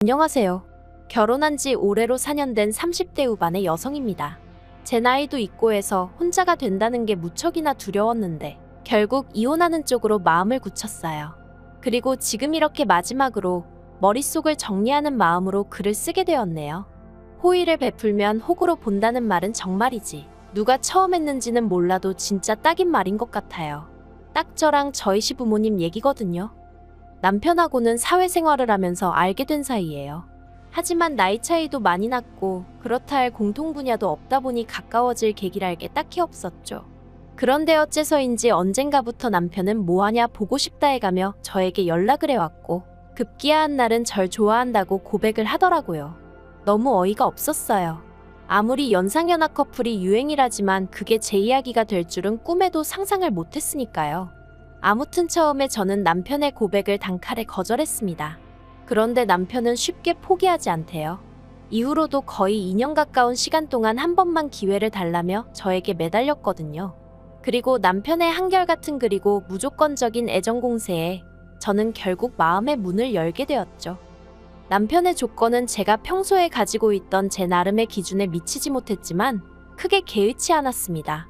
안녕하세요. 결혼한 지 올해로 4년 된 30대 후반의 여성입니다. 제 나이도 있고 해서 혼자가 된다는 게 무척이나 두려웠는데 결국 이혼하는 쪽으로 마음을 굳혔어요. 그리고 지금 이렇게 마지막으로 머릿속을 정리하는 마음으로 글을 쓰게 되었네요. 호의를 베풀면 호구로 본다는 말은 정말이지. 누가 처음 했는지는 몰라도 진짜 딱인 말인 것 같아요. 딱 저랑 저희 시부모님 얘기거든요. 남편하고는 사회생활을 하면서 알게 된 사이예요. 하지만 나이 차이도 많이 났고 그렇다 할 공통 분야도 없다 보니 가까워질 계기랄 게 딱히 없었죠. 그런데 어째서인지 언젠가부터 남편은 뭐하냐 보고 싶다 해가며 저에게 연락을 해왔고 급기야 한 날은 절 좋아한다고 고백을 하더라고요. 너무 어이가 없었어요. 아무리 연상연하 커플이 유행이라지만 그게 제 이야기가 될 줄은 꿈에도 상상을 못했으니까요. 아무튼 처음에 저는 남편의 고백을 단칼에 거절했습니다. 그런데 남편은 쉽게 포기하지 않대요. 이후로도 거의 2년 가까운 시간 동안 한 번만 기회를 달라며 저에게 매달렸거든요. 그리고 남편의 한결같은 그리고 무조건적인 애정 공세에 저는 결국 마음의 문을 열게 되었죠. 남편의 조건은 제가 평소에 가지고 있던 제 나름의 기준에 미치지 못했지만 크게 개의치 않았습니다.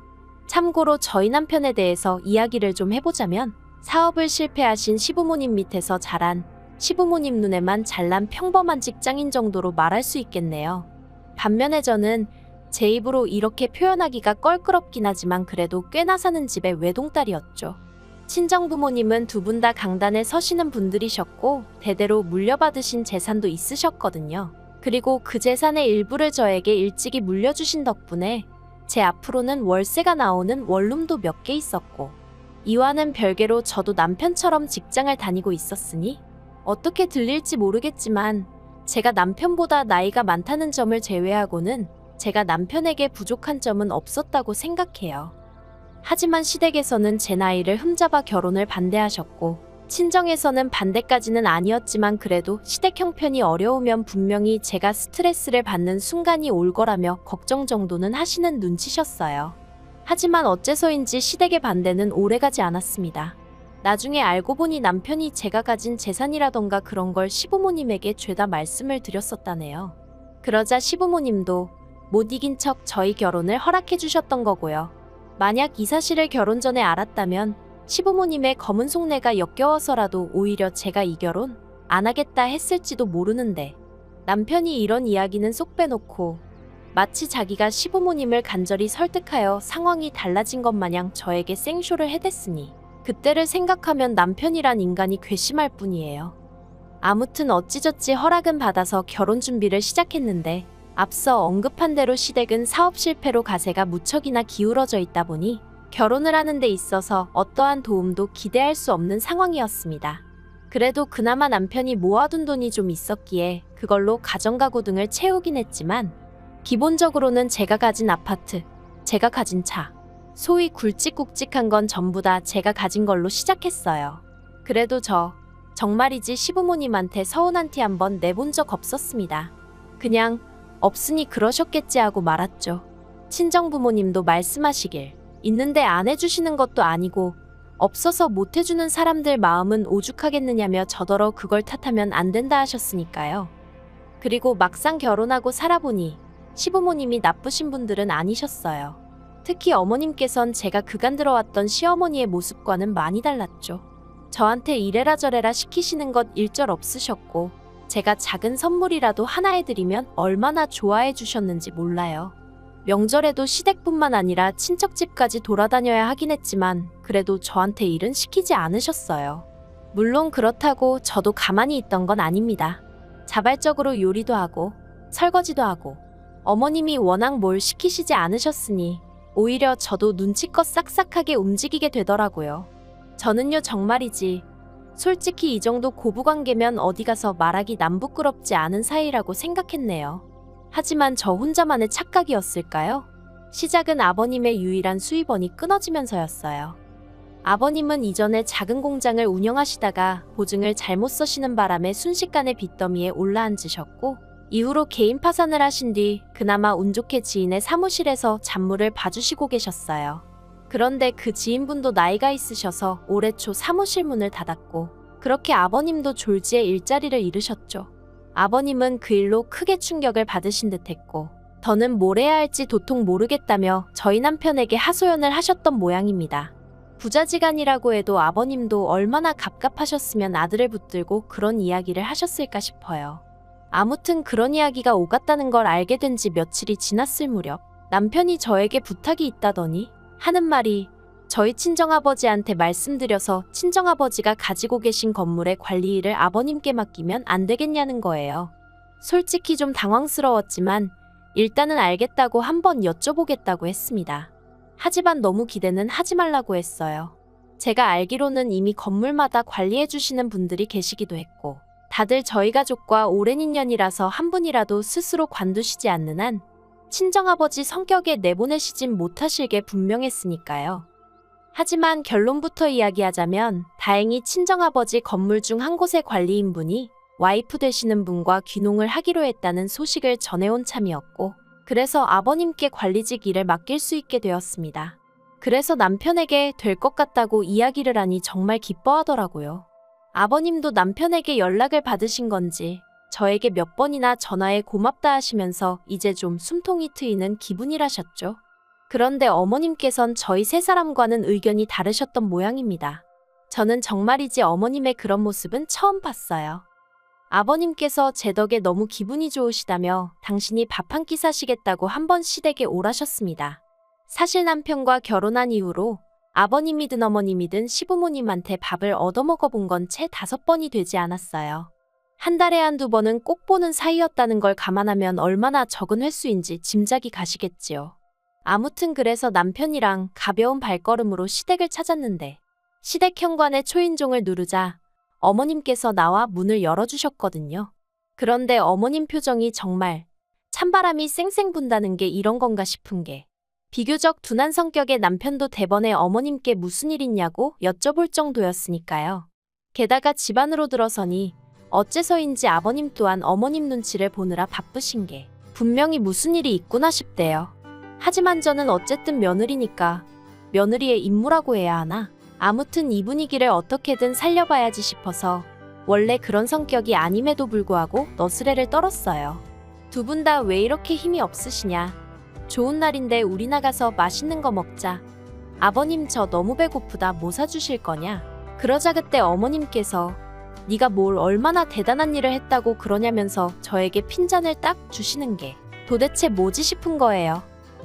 참고로 저희 남편에 대해서 이야기를 좀 해보자면 사업을 실패하신 시부모님 밑에서 자란 시부모님 눈에만 잘난 평범한 직장인 정도로 말할 수 있겠네요. 반면에 저는 제 입으로 이렇게 표현하기가 껄끄럽긴 하지만 그래도 꽤나 사는 집의 외동딸이었죠. 친정부모님은 두 분 다 강단에 서시는 분들이셨고 대대로 물려받으신 재산도 있으셨거든요. 그리고 그 재산의 일부를 저에게 일찍이 물려주신 덕분에 제 앞으로는 월세가 나오는 원룸도 몇 개 있었고 이와는 별개로 저도 남편처럼 직장을 다니고 있었으니 어떻게 들릴지 모르겠지만 제가 남편보다 나이가 많다는 점을 제외하고는 제가 남편에게 부족한 점은 없었다고 생각해요. 하지만 시댁에서는 제 나이를 흠잡아 결혼을 반대하셨고 친정에서는 반대까지는 아니었지만 그래도 시댁 형편이 어려우면 분명히 제가 스트레스를 받는 순간이 올 거라며 걱정 정도는 하시는 눈치셨어요. 하지만 어째서인지 시댁의 반대는 오래가지 않았습니다. 나중에 알고 보니 남편이 제가 가진 재산이라던가 그런 걸 시부모님에게 죄다 말씀을 드렸었다네요. 그러자 시부모님도 못 이긴 척 저희 결혼을 허락해 주셨던 거고요. 만약 이 사실을 결혼 전에 알았다면 시부모님의 검은 속내가 역겨워서라도 오히려 제가 이 결혼 안 하겠다 했을지도 모르는데 남편이 이런 이야기는 쏙 빼놓고 마치 자기가 시부모님을 간절히 설득하여 상황이 달라진 것 마냥 저에게 생쇼를 해댔으니 그때를 생각하면 남편이란 인간이 괘씸할 뿐이에요. 아무튼 어찌저찌 허락은 받아서 결혼 준비를 시작했는데 앞서 언급한 대로 시댁은 사업 실패로 가세가 무척이나 기울어져 있다 보니 결혼을 하는 데 있어서 어떠한 도움도 기대할 수 없는 상황이었습니다. 그래도 그나마 남편이 모아둔 돈이 좀 있었기에 그걸로 가정가구 등을 채우긴 했지만 기본적으로는 제가 가진 아파트, 제가 가진 차, 소위 굵직굵직한 건 전부 다 제가 가진 걸로 시작했어요. 그래도 정말이지 시부모님한테 서운한 티 한번 내본 적 없었습니다. 그냥 없으니 그러셨겠지 하고 말았죠. 친정부모님도 말씀하시길 있는데 안 해주시는 것도 아니고 없어서 못 해주는 사람들 마음은 오죽하겠느냐며 저더러 그걸 탓하면 안 된다 하셨으니까요. 그리고 막상 결혼하고 살아보니 시부모님이 나쁘신 분들은 아니셨어요. 특히 어머님께선 제가 그간 들어왔던 시어머니의 모습과는 많이 달랐죠. 저한테 이래라 저래라 시키시는 것 일절 없으셨고 제가 작은 선물이라도 하나 해드리면 얼마나 좋아해 주셨는지 몰라요. 명절에도 시댁뿐만 아니라 친척집까지 돌아다녀야 하긴 했지만 그래도 저한테 일은 시키지 않으셨어요. 물론 그렇다고 저도 가만히 있던 건 아닙니다. 자발적으로 요리도 하고 설거지도 하고 어머님이 워낙 뭘 시키시지 않으셨으니 오히려 저도 눈치껏 싹싹하게 움직이게 되더라고요. 저는요 정말이지 솔직히 이 정도 고부관계면 어디 가서 말하기 남부끄럽지 않은 사이라고 생각했네요. 하지만 저 혼자만의 착각이었을까요? 시작은 아버님의 유일한 수입원이 끊어지면서였어요. 아버님은 이전에 작은 공장을 운영하시다가 보증을 잘못 써시는 바람에 순식간에 빚더미에 올라앉으셨고 이후로 개인 파산을 하신 뒤 그나마 운 좋게 지인의 사무실에서 잡무를 봐주시고 계셨어요. 그런데 그 지인분도 나이가 있으셔서 올해 초 사무실 문을 닫았고 그렇게 아버님도 졸지에 일자리를 잃으셨죠. 아버님은 그 일로 크게 충격을 받으신 듯했고 더는 뭘 해야 할지 도통 모르겠다며 저희 남편에게 하소연을 하셨던 모양입니다. 부자지간이라고 해도 아버님도 얼마나 갑갑하셨으면 아들을 붙들고 그런 이야기를 하셨을까 싶어요. 아무튼 그런 이야기가 오갔다는 걸 알게 된 지 며칠이 지났을 무렵 남편이 저에게 부탁이 있다더니 하는 말이 저희 친정아버지한테 말씀드려서 친정아버지가 가지고 계신 건물의 관리 일을 아버님께 맡기면 안 되겠냐는 거예요. 솔직히 좀 당황스러웠지만 일단은 알겠다고 한번 여쭤보겠다고 했습니다. 하지만 너무 기대는 하지 말라고 했어요. 제가 알기로는 이미 건물마다 관리해 주시는 분들이 계시기도 했고 다들 저희 가족과 오랜 인연이라서 한 분이라도 스스로 관두시지 않는 한 친정아버지 성격에 내보내시진 못하실 게 분명했으니까요. 하지만 결론부터 이야기하자면 다행히 친정아버지 건물 중 한 곳의 관리인분이 와이프 되시는 분과 귀농을 하기로 했다는 소식을 전해온 참이었고 그래서 아버님께 관리직 일을 맡길 수 있게 되었습니다. 그래서 남편에게 될 것 같다고 이야기를 하니 정말 기뻐하더라고요. 아버님도 남편에게 연락을 받으신 건지 저에게 몇 번이나 전화해 고맙다 하시면서 이제 좀 숨통이 트이는 기분이라셨죠. 그런데 어머님께선 저희 세 사람과는 의견이 다르셨던 모양입니다. 저는 정말이지 어머님의 그런 모습은 처음 봤어요. 아버님께서 제 덕에 너무 기분이 좋으시다며 당신이 밥 한 끼 사시겠다고 한 번 시댁에 오라셨습니다. 사실 남편과 결혼한 이후로 아버님이든 어머님이든 시부모님한테 밥을 얻어먹어 본 건 채 5번이 되지 않았어요. 한 달에 한두 번은 꼭 보는 사이였다는 걸 감안하면 얼마나 적은 횟수인지 짐작이 가시겠지요. 아무튼 그래서 남편이랑 가벼운 발걸음으로 시댁을 찾았는데 시댁 현관의 초인종을 누르자 어머님께서 나와 문을 열어주셨거든요. 그런데 어머님 표정이 정말 찬바람이 쌩쌩 분다는 게 이런 건가 싶은 게 비교적 둔한 성격의 남편도 대번에 어머님께 무슨 일 있냐고 여쭤볼 정도였으니까요. 게다가 집 안으로 들어서니 어째서인지 아버님 또한 어머님 눈치를 보느라 바쁘신 게 분명히 무슨 일이 있구나 싶대요. 하지만 저는 어쨌든 며느리니까 며느리의 임무라고 해야 하나? 아무튼 이 분위기를 어떻게든 살려봐야지 싶어서 원래 그런 성격이 아님에도 불구하고 너스레를 떨었어요. 두 분 다 왜 이렇게 힘이 없으시냐? 좋은 날인데 우리 나가서 맛있는 거 먹자. 아버님 저 너무 배고프다 뭐 사주실 거냐? 그러자 그때 어머님께서 네가 뭘 얼마나 대단한 일을 했다고 그러냐면서 저에게 핀잔을 딱 주시는 게 도대체 뭐지 싶은 거예요.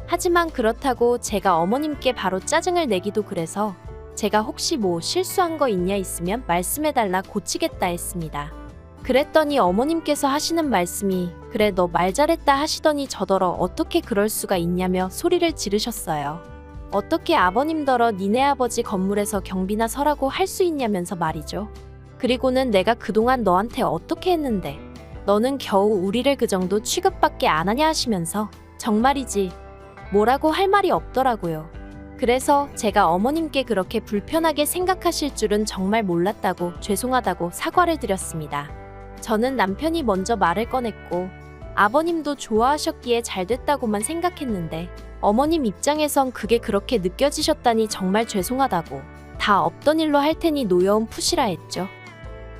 하지만 그렇다고 제가 어머님께 바로 짜증을 내기도 그래서 제가 혹시 뭐 실수한 거 있냐 있으면 말씀해달라 고치겠다 했습니다. 그랬더니 어머님께서 하시는 말씀이 그래 너 말 잘했다 하시더니 저더러 어떻게 그럴 수가 있냐며 소리를 지르셨어요. 어떻게 아버님더러 니네 아버지 건물에서 경비나 서라고 할 수 있냐면서 말이죠. 그리고는 내가 그동안 너한테 어떻게 했는데 너는 겨우 우리를 그 정도 취급밖에 안 하냐 하시면서 정말이지 뭐라고 할 말이 없더라고요. 그래서 제가 어머님께 그렇게 불편하게 생각하실 줄은 정말 몰랐다고 죄송하다고 사과를 드렸습니다. 저는 남편이 먼저 말을 꺼냈고 아버님도 좋아하셨기에 잘 됐다고만 생각했는데 어머님 입장에선 그게 그렇게 느껴지셨다니 정말 죄송하다고 다 없던 일로 할 테니 노여움 푸시라 했죠.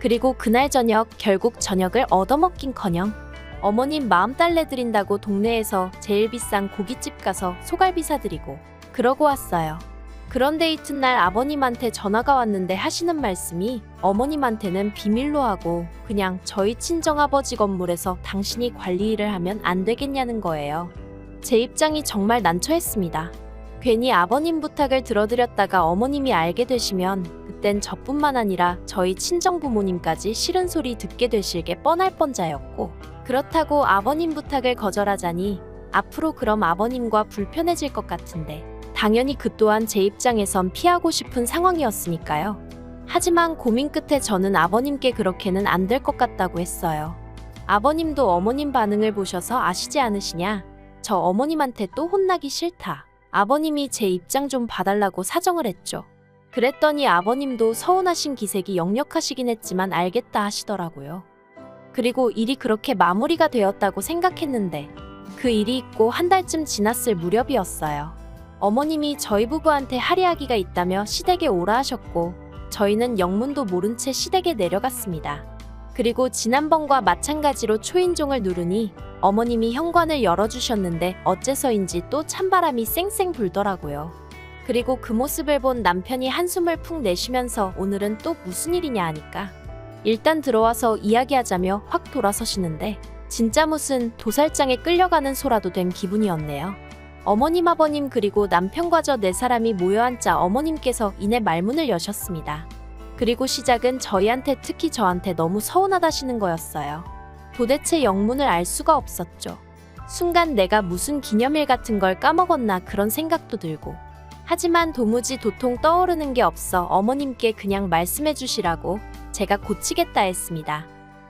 그리고 그날 저녁 결국 저녁을 얻어먹긴커녕 어머님 마음 달래드린다고 동네에서 제일 비싼 고깃집 가서 소갈비 사드리고 그러고 왔어요. 그런데 이튿날 아버님한테 전화가 왔는데 하시는 말씀이 어머님한테는 비밀로 하고 그냥 저희 친정아버지 건물에서 당신이 관리 일을 하면 안 되겠냐는 거예요. 제 입장이 정말 난처했습니다. 괜히 아버님 부탁을 들어드렸다가 어머님이 알게 되시면 그땐 저뿐만 아니라 저희 친정부모님까지 싫은 소리 듣게 되실 게 뻔할 뻔자였고 그렇다고 아버님 부탁을 거절하자니 앞으로 그럼 아버님과 불편해질 것 같은데 당연히 그 또한 제 입장에선 피하고 싶은 상황이었으니까요. 하지만 고민 끝에 저는 아버님께 그렇게는 안 될 것 같다고 했어요. 아버님도 어머님 반응을 보셔서 아시지 않으시냐? 저 어머님한테 또 혼나기 싫다. 아버님이 제 입장 좀 봐달라고 사정을 했죠. 그랬더니 아버님도 서운하신 기색이 역력하시긴 했지만 알겠다 하시더라고요. 그리고 일이 그렇게 마무리가 되었다고 생각했는데 그 일이 있고 한 달쯤 지났을 무렵이었어요. 어머님이 저희 부부한테 할 이야기가 있다며 시댁에 오라 하셨고 저희는 영문도 모른 채 시댁에 내려갔습니다. 그리고 지난번과 마찬가지로 초인종을 누르니 어머님이 현관을 열어주셨는데 어째서인지 또 찬바람이 쌩쌩 불더라고요. 그리고 그 모습을 본 남편이 한숨을 푹 내쉬면서 오늘은 또 무슨 일이냐 하니까 일단 들어와서 이야기하자며 확 돌아서시는데 진짜 무슨 도살장에 끌려가는 소라도 된 기분이었네요. 어머님, 아버님 그리고 남편과 저 네 사람이 모여 앉자 어머님께서 이내 말문을 여셨습니다. 그리고 시작은 저희한테, 특히 저한테 너무 서운하다시는 거였어요. 도대체 영문을 알 수가 없었죠. 순간 내가 무슨 기념일 같은 걸 까먹었나 그런 생각도 들고, 하지만 도무지 도통 떠오르는 게 없어 어머님께 그냥 말씀해 주시라고 제가 고치겠다 했습니다.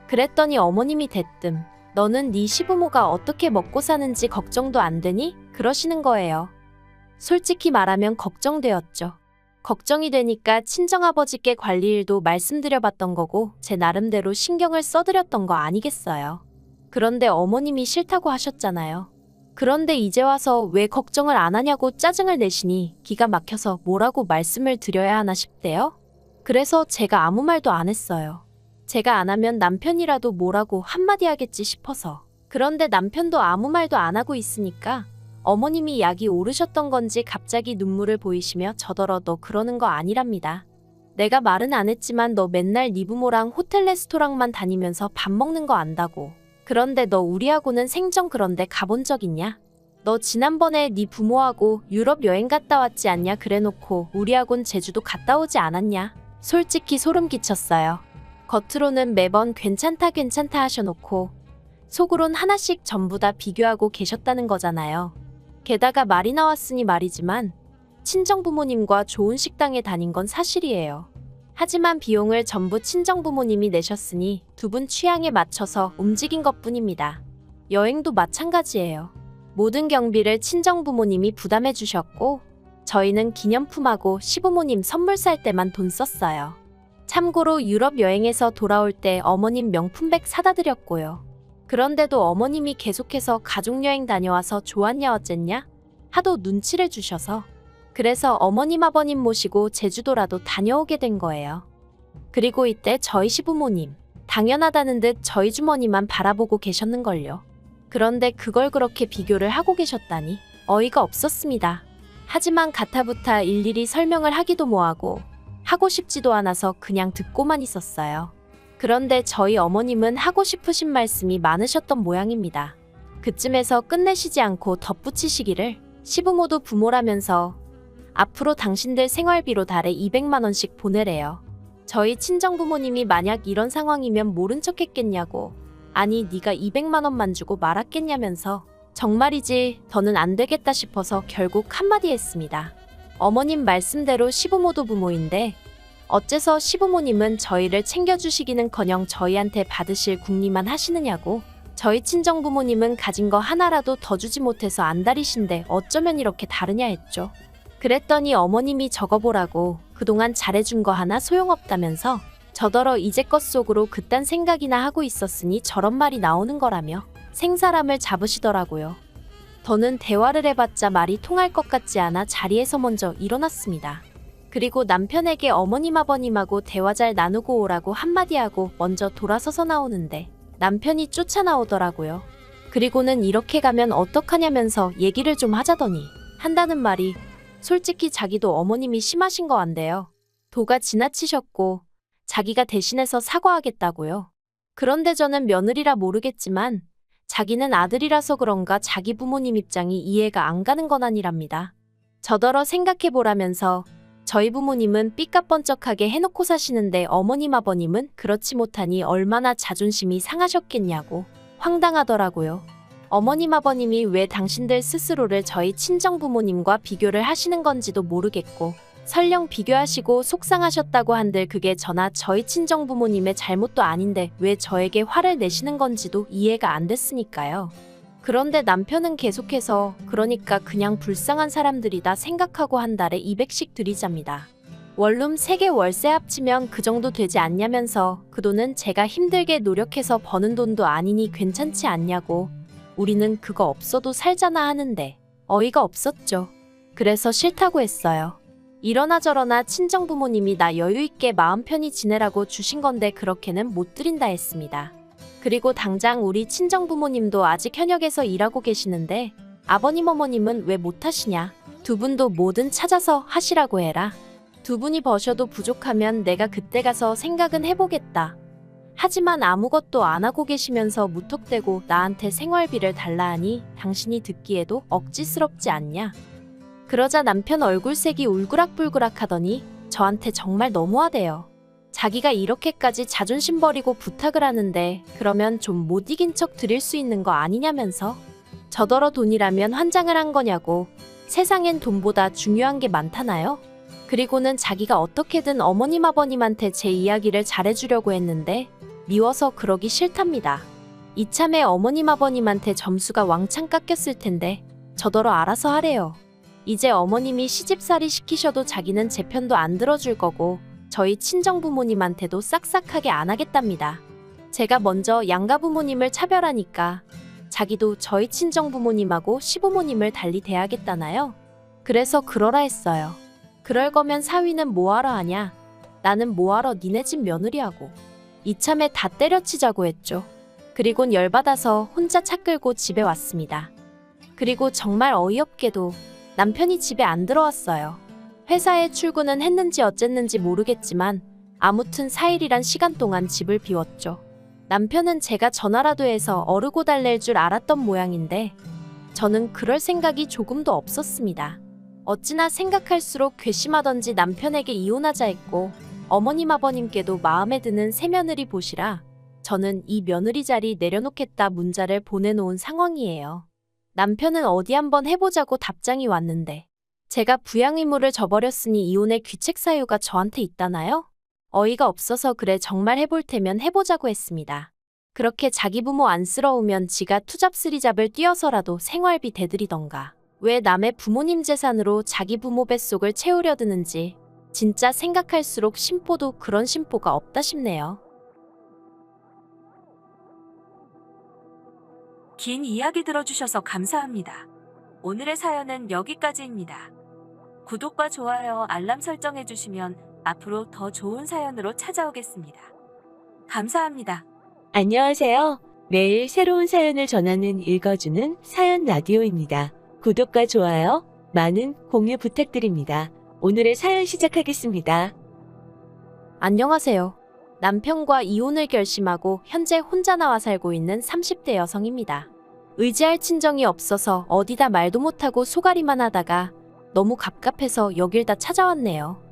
그랬더니 어머님이 대뜸 너는 네 시부모가 어떻게 먹고 사는지 걱정도 안 되니? 그러시는 거예요. 솔직히 말하면 걱정되었죠. 걱정이 되니까 친정아버지께 관리 일도 말씀드려봤던 거고 제 나름대로 신경을 써드렸던 거 아니겠어요. 그런데 어머님이 싫다고 하셨잖아요. 그런데 이제 와서 왜 걱정을 안 하냐고 짜증을 내시니 기가 막혀서 뭐라고 말씀을 드려야 하나 싶대요. 그래서 제가 아무 말도 안 했어요. 제가 안 하면 남편이라도 뭐라고 한마디 하겠지 싶어서. 그런데 남편도 아무 말도 안 하고 있으니까 어머님이 약이 오르셨던 건지 갑자기 눈물을 보이시며 저더러 너 그러는 거 아니랍니다. 내가 말은 안 했지만 너 맨날 네 부모랑 호텔 레스토랑만 다니면서 밥 먹는 거 안다고. 그런데 너 우리하고는 생전 그런데 가본 적 있냐? 너 지난번에 네 부모하고 유럽 여행 갔다 왔지 않냐? 그래놓고 우리하고는 제주도 갔다 오지 않았냐? 솔직히 소름 끼쳤어요. 겉으로는 매번 괜찮다 괜찮다 하셔놓고 속으론 하나씩 전부 다 비교하고 계셨다는 거잖아요. 게다가 말이 나왔으니 말이지만 친정부모님과 좋은 식당에 다닌 건 사실이에요. 하지만 비용을 전부 친정부모님이 내셨으니 두 분 취향에 맞춰서 움직인 것뿐입니다. 여행도 마찬가지예요. 모든 경비를 친정부모님이 부담해 주셨고 저희는 기념품하고 시부모님 선물 살 때만 돈 썼어요. 참고로 유럽 여행에서 돌아올 때 어머님 명품백 사다 드렸고요. 그런데도 어머님이 계속해서 가족여행 다녀와서 좋았냐 어쨌냐 하도 눈치를 주셔서 그래서 어머님 아버님 모시고 제주도라도 다녀오게 된 거예요. 그리고 이때 저희 시부모님 당연하다는 듯 저희 주머니만 바라보고 계셨는걸요. 그런데 그걸 그렇게 비교를 하고 계셨다니 어이가 없었습니다. 하지만 가타부타 일일이 설명을 하기도 뭐하고 하고 싶지도 않아서 그냥 듣고만 있었어요. 그런데 저희 어머님은 하고 싶으신 말씀이 많으셨던 모양입니다. 그쯤에서 끝내시지 않고 덧붙이시기를 시부모도 부모라면서 앞으로 당신들 생활비로 달에 200만 원씩 보내래요. 저희 친정부모님이 만약 이런 상황이면 모른 척 했겠냐고. 아니 네가 200만 원만 주고 말았겠냐면서 정말이지 더는 안 되겠다 싶어서 결국 한마디 했습니다. 어머님 말씀대로 시부모도 부모인데 어째서 시부모님은 저희를 챙겨주시기는커녕 저희한테 받으실 궁리만 하시느냐고. 저희 친정부모님은 가진 거 하나라도 더 주지 못해서 안달이신데 어쩌면 이렇게 다르냐 했죠. 그랬더니 어머님이 적어보라고 그동안 잘해준 거 하나 소용없다면서 저더러 이제껏 속으로 그딴 생각이나 하고 있었으니 저런 말이 나오는 거라며 생사람을 잡으시더라고요. 더는 대화를 해봤자 말이 통할 것 같지 않아 자리에서 먼저 일어났습니다. 그리고 남편에게 어머님 아버님하고 대화 잘 나누고 오라고 한마디 하고 먼저 돌아서서 나오는데 남편이 쫓아나오더라고요. 그리고는 이렇게 가면 어떡하냐면서 얘기를 좀 하자더니 한다는 말이 솔직히 자기도 어머님이 심하신 거 안돼요. 도가 지나치셨고 자기가 대신해서 사과하겠다고요. 그런데 저는 며느리라 모르겠지만 자기는 아들이라서 그런가 자기 부모님 입장이 이해가 안 가는 건 아니랍니다. 저더러 생각해보라면서 저희 부모님은 삐까뻔쩍하게 해놓고 사시는데 어머님 아버님은 그렇지 못하니 얼마나 자존심이 상하셨겠냐고 황당하더라고요. 어머님 아버님이 왜 당신들 스스로를 저희 친정부모님과 비교를 하시는 건지도 모르겠고 설령 비교하시고 속상하셨다고 한들 그게 저나 저희 친정부모님의 잘못도 아닌데 왜 저에게 화를 내시는 건지도 이해가 안 됐으니까요. 그런데 남편은 계속해서 그러니까 그냥 불쌍한 사람들이다 생각하고 한 달에 200씩 드리잡니다. 원룸 3개 월세 합치면 그 정도 되지 않냐면서 그 돈은 제가 힘들게 노력해서 버는 돈도 아니니 괜찮지 않냐고. 우리는 그거 없어도 살잖아 하는데 어이가 없었죠. 그래서 싫다고 했어요. 이러나 저러나 친정부모님이 나 여유있게 마음 편히 지내라고 주신 건데 그렇게는 못 드린다 했습니다. 그리고 당장 우리 친정부모님도 아직 현역에서 일하고 계시는데 아버님 어머님은 왜 못하시냐. 두 분도 뭐든 찾아서 하시라고 해라. 두 분이 버셔도 부족하면 내가 그때 가서 생각은 해보겠다. 하지만 아무것도 안 하고 계시면서 무턱대고 나한테 생활비를 달라 하니 당신이 듣기에도 억지스럽지 않냐. 그러자 남편 얼굴색이 울그락불그락 하더니 저한테 정말 너무하대요. 자기가 이렇게까지 자존심 버리고 부탁을 하는데 그러면 좀 못 이긴 척 드릴 수 있는 거 아니냐면서 저더러 돈이라면 환장을 한 거냐고. 세상엔 돈보다 중요한 게 많다나요? 그리고는 자기가 어떻게든 어머님 아버님한테 제 이야기를 잘해주려고 했는데 미워서 그러기 싫답니다. 이참에 어머님 아버님한테 점수가 왕창 깎였을 텐데 저더러 알아서 하래요. 이제 어머님이 시집살이 시키셔도 자기는 제 편도 안 들어줄 거고 저희 친정부모님한테도 싹싹하게 안 하겠답니다. 제가 먼저 양가부모님을 차별하니까 자기도 저희 친정부모님하고 시부모님을 달리 대하겠다나요? 그래서 그러라 했어요. 그럴 거면 사위는 뭐하러 하냐? 나는 뭐하러 니네 집 며느리하고. 이참에 다 때려치자고 했죠. 그리곤 열받아서 혼자 차 끌고 집에 왔습니다. 그리고 정말 어이없게도 남편이 집에 안 들어왔어요. 회사에 출근은 했는지 어쨌는지 모르겠지만 아무튼 4일이란 시간 동안 집을 비웠죠. 남편은 제가 전화라도 해서 어르고 달랠 줄 알았던 모양인데 저는 그럴 생각이 조금도 없었습니다. 어찌나 생각할수록 괘씸하던지 남편에게 이혼하자 했고 어머님 아버님께도 마음에 드는 새며느리 보시라 저는 이 며느리 자리 내려놓겠다 문자를 보내놓은 상황이에요. 남편은 어디 한번 해보자고 답장이 왔는데 제가 부양 의무를 져버렸으니 이혼의 귀책 사유가 저한테 있다나요? 어이가 없어서 그래 정말 해볼 테면 해보자고 했습니다. 그렇게 자기 부모 안쓰러우면 지가 투잡스리잡을 뛰어서라도 생활비 대드리던가 왜 남의 부모님 재산으로 자기 부모 뱃속을 채우려 드는지 진짜 생각할수록 심보도 그런 심보가 없다 싶네요. 긴 이야기 들어주셔서 감사합니다. 오늘의 사연은 여기까지입니다. 구독과 좋아요, 알람 설정해주시면 앞으로 더 좋은 사연으로 찾아오겠습니다. 감사합니다. 안녕하세요. 매일 새로운 사연을 전하는 읽어주는 사연 라디오입니다. 구독과 좋아요, 많은 공유 부탁드립니다. 오늘의 사연 시작하겠습니다. 안녕하세요. 남편과 이혼을 결심하고 현재 혼자 나와 살고 있는 30대 여성입니다. 의지할 친정이 없어서 어디다 말도 못하고 소가리만 하다가 너무 갑갑해서 여길 다 찾아왔네요.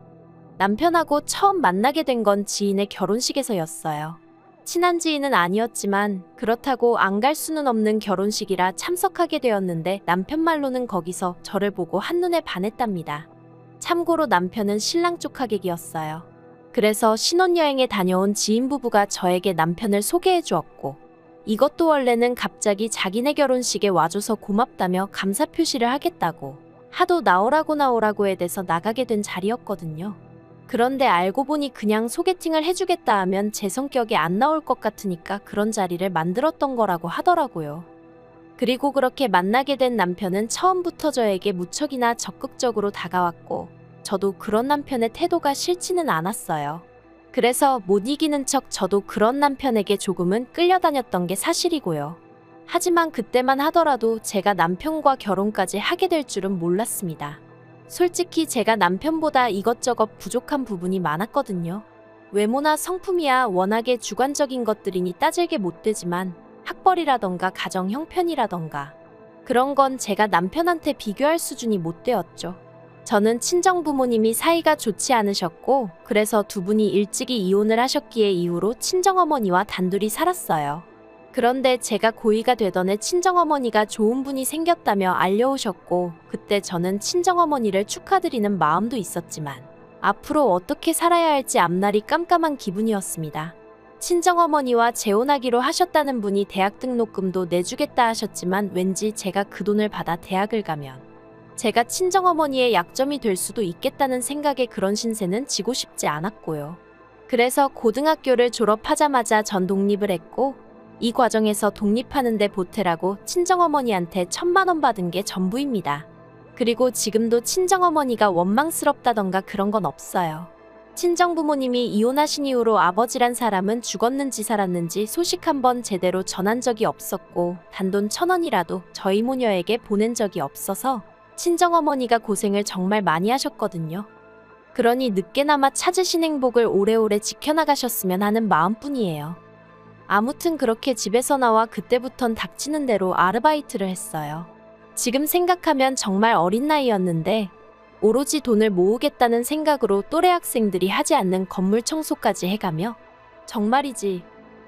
남편하고 처음 만나게 된 건 지인의 결혼식에서였어요. 친한 지인은 아니었지만 그렇다고 안 갈 수는 없는 결혼식이라 참석하게 되었는데 남편 말로는 거기서 저를 보고 한눈에 반했답니다. 참고로 남편은 신랑 쪽 하객이었어요. 그래서 신혼여행에 다녀온 지인 부부가 저에게 남편을 소개해 주었고 이것도 원래는 갑자기 자기네 결혼식에 와줘서 고맙다며 감사 표시를 하겠다고 하도 나오라고 해대서 나가게 된 자리였거든요. 그런데 알고 보니 그냥 소개팅을 해주겠다 하면 제 성격에 안 나올 것 같으니까 그런 자리를 만들었던 거라고 하더라고요. 그리고 그렇게 만나게 된 남편은 처음부터 저에게 무척이나 적극적으로 다가왔고 저도 그런 남편의 태도가 싫지는 않았어요. 그래서 못 이기는 척 저도 그런 남편에게 조금은 끌려다녔던 게 사실이고요. 하지만 그때만 하더라도 제가 남편과 결혼까지 하게 될 줄은 몰랐습니다. 솔직히 제가 남편보다 이것저것 부족한 부분이 많았거든요. 외모나 성품이야 워낙에 주관적인 것들이니 따질게 못 되지만 학벌이라던가 가정 형편이라던가 그런 건 제가 남편한테 비교할 수준이 못 되었죠. 저는 친정부모님이 사이가 좋지 않으셨고 그래서 두 분이 일찍이 이혼을 하셨기에 이후로 친정어머니와 단둘이 살았어요. 그런데 제가 고2가 되던 해 친정어머니가 좋은 분이 생겼다며 알려오셨고 그때 저는 친정어머니를 축하드리는 마음도 있었지만 앞으로 어떻게 살아야 할지 앞날이 깜깜한 기분이었습니다. 친정어머니와 재혼하기로 하셨다는 분이 대학 등록금도 내주겠다 하셨지만 왠지 제가 그 돈을 받아 대학을 가면 제가 친정어머니의 약점이 될 수도 있겠다는 생각에 그런 신세는 지고 싶지 않았고요. 그래서 고등학교를 졸업하자마자 전 독립을 했고 이 과정에서 독립하는데 보태라고 친정어머니한테 1,000만 원 받은 게 전부입니다. 그리고 지금도 친정어머니가 원망스럽다던가 그런 건 없어요. 친정부모님이 이혼하신 이후로 아버지란 사람은 죽었는지 살았는지 소식 한번 제대로 전한 적이 없었고 단돈 1,000원이라도 저희 모녀에게 보낸 적이 없어서 친정어머니가 고생을 정말 많이 하셨거든요. 그러니 늦게나마 찾으신 행복을 오래오래 지켜나가셨으면 하는 마음뿐이에요. 아무튼 그렇게 집에서 나와 그때부턴 닥치는 대로 아르바이트를 했어요. 지금 생각하면 정말 어린 나이였는데 오로지 돈을 모으겠다는 생각으로 또래 학생들이 하지 않는 건물 청소까지 해가며 정말이지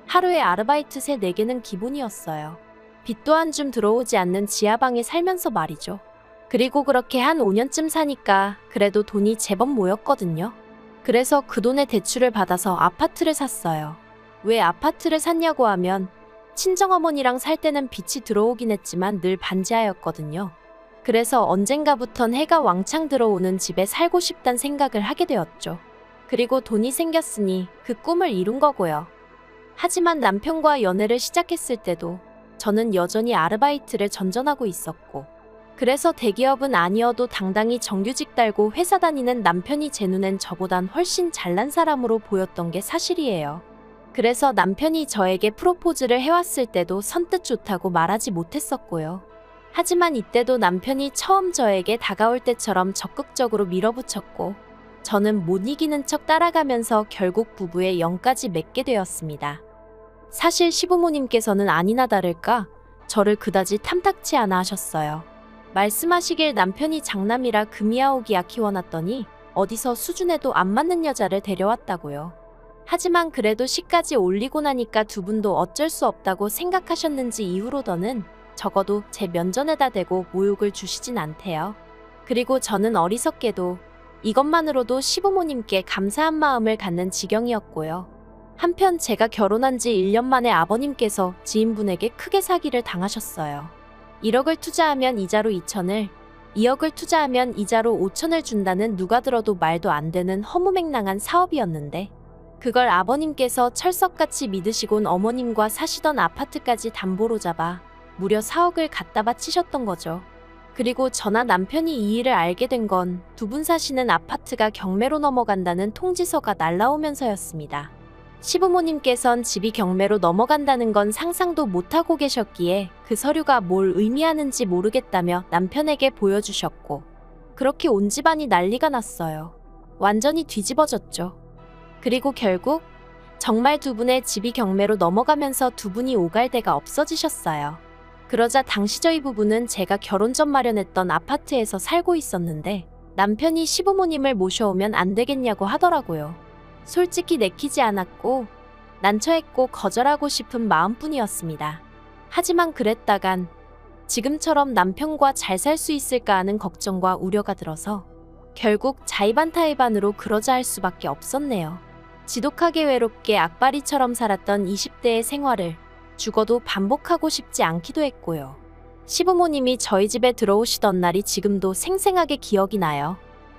하루에 아르바이트 3-4개는 기본이었어요. 빚도 한 줌 들어오지 않는 지하방에 살면서 말이죠. 그리고 그렇게 한 5년쯤 사니까 그래도 돈이 제법 모였거든요. 그래서 그 돈에 대출을 받아서 아파트를 샀어요. 왜 아파트를 샀냐고 하면 친정어머니랑 살 때는 빚이 들어오긴 했지만 늘 반지하였거든요. 그래서 언젠가부턴 해가 왕창 들어오는 집에 살고 싶단 생각을 하게 되었죠. 그리고 돈이 생겼으니 그 꿈을 이룬 거고요. 하지만 남편과 연애를 시작했을 때도 저는 여전히 아르바이트를 전전하고 있었고 그래서 대기업은 아니어도 당당히 정규직 달고 회사 다니는 남편이 제 눈엔 저보단 훨씬 잘난 사람으로 보였던 게 사실이에요. 그래서 남편이 저에게 프로포즈를 해왔을 때도 선뜻 좋다고 말하지 못했었고요. 하지만 이때도 남편이 처음 저에게 다가올 때처럼 적극적으로 밀어붙였고 저는 못 이기는 척 따라가면서 결국 부부의 영까지 맺게 되었습니다. 사실 시부모님께서는 아니나 다를까 저를 그다지 탐탁치 않아 하셨어요. 말씀하시길 남편이 장남이라 금이아오기야 키워놨더니 어디서 수준에도 안 맞는 여자를 데려왔다고요. 하지만 그래도 시까지 올리고 나니까 두 분도 어쩔 수 없다고 생각하셨는지 이후로더는 적어도 제 면전에다 대고 모욕을 주시진 않대요. 그리고 저는 어리석게도 이것만으로도 시부모님께 감사한 마음을 갖는 지경이었고요. 한편 제가 결혼한 지 1년 만에 아버님께서 지인분에게 크게 사기를 당하셨어요. 1억을 투자하면 이자로 2천을, 2억을 투자하면 이자로 5천을 준다는 누가 들어도 말도 안 되는 허무맹랑한 사업이었는데 그걸 아버님께서 철석같이 믿으시곤 어머님과 사시던 아파트까지 담보로 잡아 무려 4억을 갖다 바치셨던 거죠. 그리고 저나 남편이 이 일을 알게 된 건 두 분 사시는 아파트가 경매로 넘어간다는 통지서가 날라오면서였습니다. 시부모님께선 집이 경매로 넘어간다는 건 상상도 못하고 계셨기에 그 서류가 뭘 의미하는지 모르겠다며 남편에게 보여주셨고 그렇게 온 집안이 난리가 났어요. 완전히 뒤집어졌죠. 그리고 결국 정말 두 분의 집이 경매로 넘어가면서 두 분이 오갈 데가 없어지셨어요. 그러자 당시 저희 부부는 제가 결혼 전 마련했던 아파트에서 살고 있었는데 남편이 시부모님을 모셔오면 안 되겠냐고 하더라고요. 솔직히 내키지 않았고 난처했고 거절하고 싶은 마음뿐이었습니다. 하지만 그랬다간 지금처럼 남편과 잘 살 수 있을까 하는 걱정과 우려가 들어서 결국 자의반타의반으로 그러자 할 수밖에 없었네요. 지독하게 외롭게 악바리처럼 살았던 20대의 생활을 죽어도 반복하고 싶지 않기도 했고요. 시부모님이 저희 집에 들어오시던 날이 지금도 생생하게 기억이 나요.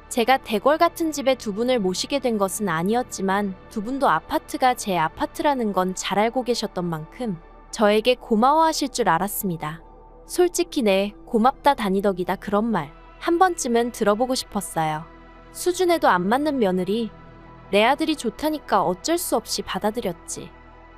제가 대궐 같은 집에 두 분을 모시게 된 것은 아니었지만 두 분도 아파트가 제 아파트라는 건 잘 알고 계셨던 만큼 저에게 고마워하실 줄 알았습니다. 솔직히 네, 고맙다 다니덕이다 그런 말 한 번쯤은 들어보고 싶었어요. 수준에도 안 맞는 며느리, 내 아들이 좋다니까 어쩔 수 없이 받아들였지.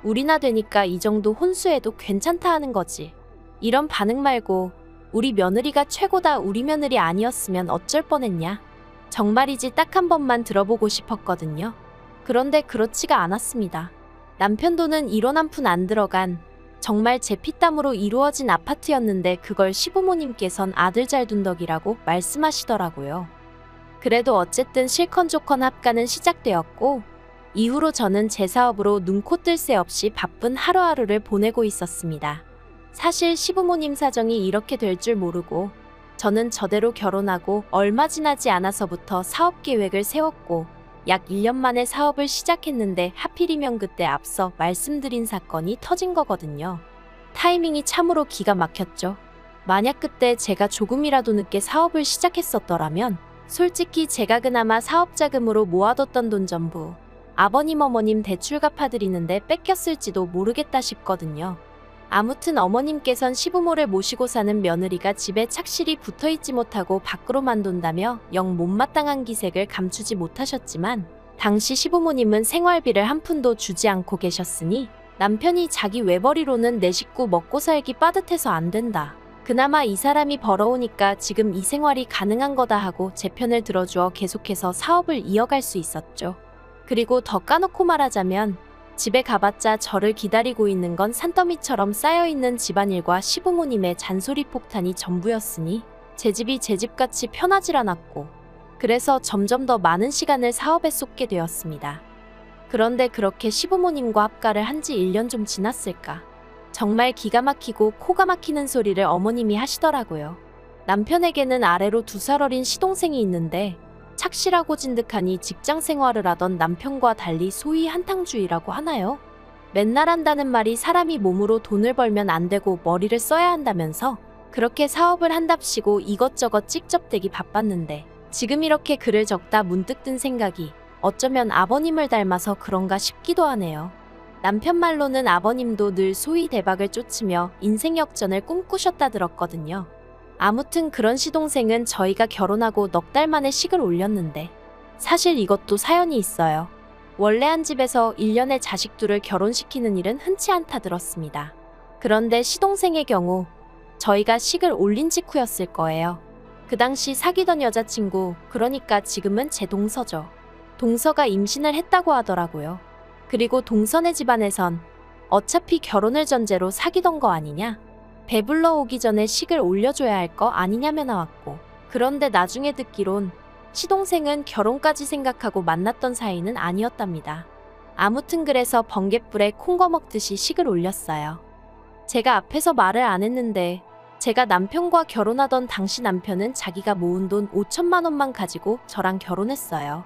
우리나 되니까 이 정도 혼수해도 괜찮다 하는 거지. 이런 반응 말고 우리 며느리가 최고다 우리 며느리 아니었으면 어쩔 뻔했냐. 정말이지 딱 한 번만 들어보고 싶었거든요. 그런데 그렇지가 않았습니다. 남편 돈은 1원 한 푼 안 들어간 정말 제 피땀으로 이루어진 아파트였는데 그걸 시부모님께선 아들 잘 둔 덕이라고 말씀하시더라고요. 그래도 어쨌든 실컷조건 합가는 시작되었고 이후로 저는 제 사업으로 눈코 뜰 새 없이 바쁜 하루하루를 보내고 있었습니다. 사실 시부모님 사정이 이렇게 될 줄 모르고 저는 저대로 결혼하고 얼마 지나지 않아서부터 사업 계획을 세웠고 약 1년 만에 사업을 시작했는데 하필이면 그때 앞서 말씀드린 사건이 터진 거거든요. 타이밍이 참으로 기가 막혔죠. 만약 그때 제가 조금이라도 늦게 사업을 시작했었더라면 솔직히 제가 그나마 사업 자금으로 모아뒀던 돈 전부 아버님 어머님 대출 갚아드리는데 뺏겼을지도 모르겠다 싶거든요. 아무튼 어머님께선 시부모를 모시고 사는 며느리가 집에 착실히 붙어있지 못하고 밖으로만 돈다며 영 못마땅한 기색을 감추지 못하셨지만 당시 시부모님은 생활비를 한 푼도 주지 않고 계셨으니 남편이 자기 외벌이로는 내 식구 먹고 살기 빠듯해서 안 된다. 그나마 이 사람이 벌어오니까 지금 이 생활이 가능한 거다 하고 제 편을 들어주어 계속해서 사업을 이어갈 수 있었죠. 그리고 더 까놓고 말하자면 집에 가봤자 저를 기다리고 있는 건 산더미처럼 쌓여있는 집안일과 시부모님의 잔소리 폭탄이 전부였으니 제 집이 제 집같이 편하질 않았고 그래서 점점 더 많은 시간을 사업에 쏟게 되었습니다. 그런데 그렇게 시부모님과 합가를 한 지 1년 좀 지났을까. 정말 기가 막히고 코가 막히는 소리를 어머님이 하시더라고요. 남편에게는 아래로 2살 어린 시동생이 있는데 착실하고 진득하니 직장 생활을 하던 남편과 달리 소위 한탕주의라고 하나요? 맨날 한다는 말이 사람이 몸으로 돈을 벌면 안 되고 머리를 써야 한다면서 그렇게 사업을 한답시고 이것저것 찍접대기 바빴는데 지금 이렇게 글을 적다 문득 든 생각이 어쩌면 아버님을 닮아서 그런가 싶기도 하네요. 남편 말로는 아버님도 늘 소위 대박을 쫓으며 인생 역전을 꿈꾸셨다 들었거든요. 아무튼 그런 시동생은 저희가 결혼하고 넉 달 만에 식을 올렸는데 사실 이것도 사연이 있어요. 원래 한 집에서 1년에 자식 둘을 결혼시키는 일은 흔치 않다 들었습니다. 그런데 시동생의 경우 저희가 식을 올린 직후였을 거예요. 그 당시 사귀던 여자친구, 그러니까 지금은 제 동서죠. 동서가 임신을 했다고 하더라고요. 그리고 동서네 집안에선 어차피 결혼을 전제로 사귀던 거 아니냐? 배불러 오기 전에 식을 올려줘야 할 거 아니냐며 나왔고, 그런데 나중에 듣기론 시동생은 결혼까지 생각하고 만났던 사이는 아니었답니다. 아무튼 그래서 번갯불에 콩거 먹듯이 식을 올렸어요. 제가 앞에서 말을 안 했는데 제가 남편과 결혼하던 당시 남편은 자기가 모은 돈 5천만 원만 가지고 저랑 결혼했어요.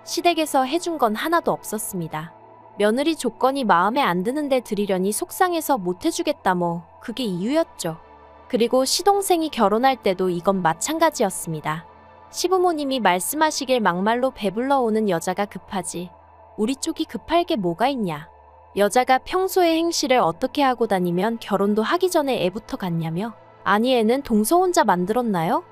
시댁에서 해준 건 하나도 없었습니다. 며느리 조건이 마음에 안 드는데 드리려니 속상해서 못 해주겠다 뭐 그게 이유였죠. 그리고 시동생이 결혼할 때도 이건 마찬가지였습니다. 시부모님이 말씀하시길 막말로 배불러 오는 여자가 급하지 우리 쪽이 급할 게 뭐가 있냐. 여자가 평소에 행실을 어떻게 하고 다니면 결혼도 하기 전에 애부터 갔냐며. 아니 애는 동서 혼자 만들었나요?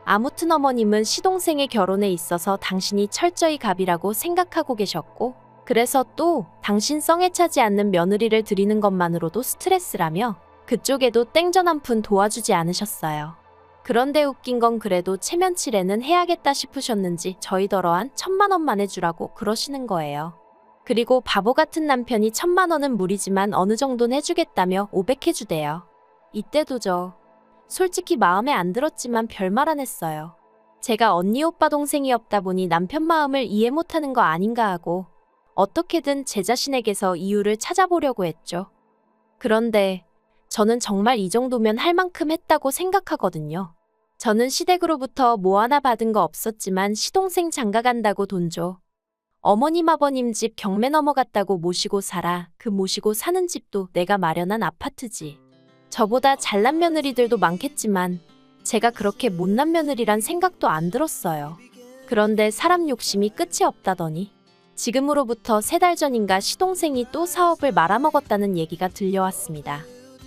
아무튼 어머님은 시동생의 결혼에 있어서 당신이 철저히 갑이라고 생각하고 계셨고 그래서 또 당신 성에 차지 않는 며느리를 드리는 것만으로도 스트레스라며 그쪽에도 땡전 한 푼 도와주지 않으셨어요. 그런데 웃긴 건 그래도 체면치레는 해야겠다 싶으셨는지 저희더러한 1,000만 원만 해주라고 그러시는 거예요. 그리고 바보 같은 남편이 1,000만 원은 무리지만 어느 정도는 해주겠다며 500 해주대요. 이때도 저 솔직히 마음에 안 들었지만 별말 안 했어요. 제가 언니 오빠 동생이 없다 보니 남편 마음을 이해 못하는 거 아닌가 하고 어떻게든 제 자신에게서 이유를 찾아보려고 했죠. 그런데 저는 정말 이 정도면 할 만큼 했다고 생각하거든요. 저는 시댁으로부터 뭐 하나 받은 거 없었지만 시동생 장가 간다고 돈 줘. 어머님 아버님 집 경매 넘어갔다고 모시고 살아. 그 모시고 사는 집도 내가 마련한 아파트지. 저보다 잘난 며느리들도 많겠지만 제가 그렇게 못난 며느리란 생각도 안 들었어요. 그런데 사람 욕심이 끝이 없다더니 지금으로부터 3달 전인가 시동생이 또 사업을 말아먹었다는 얘기가 들려왔습니다.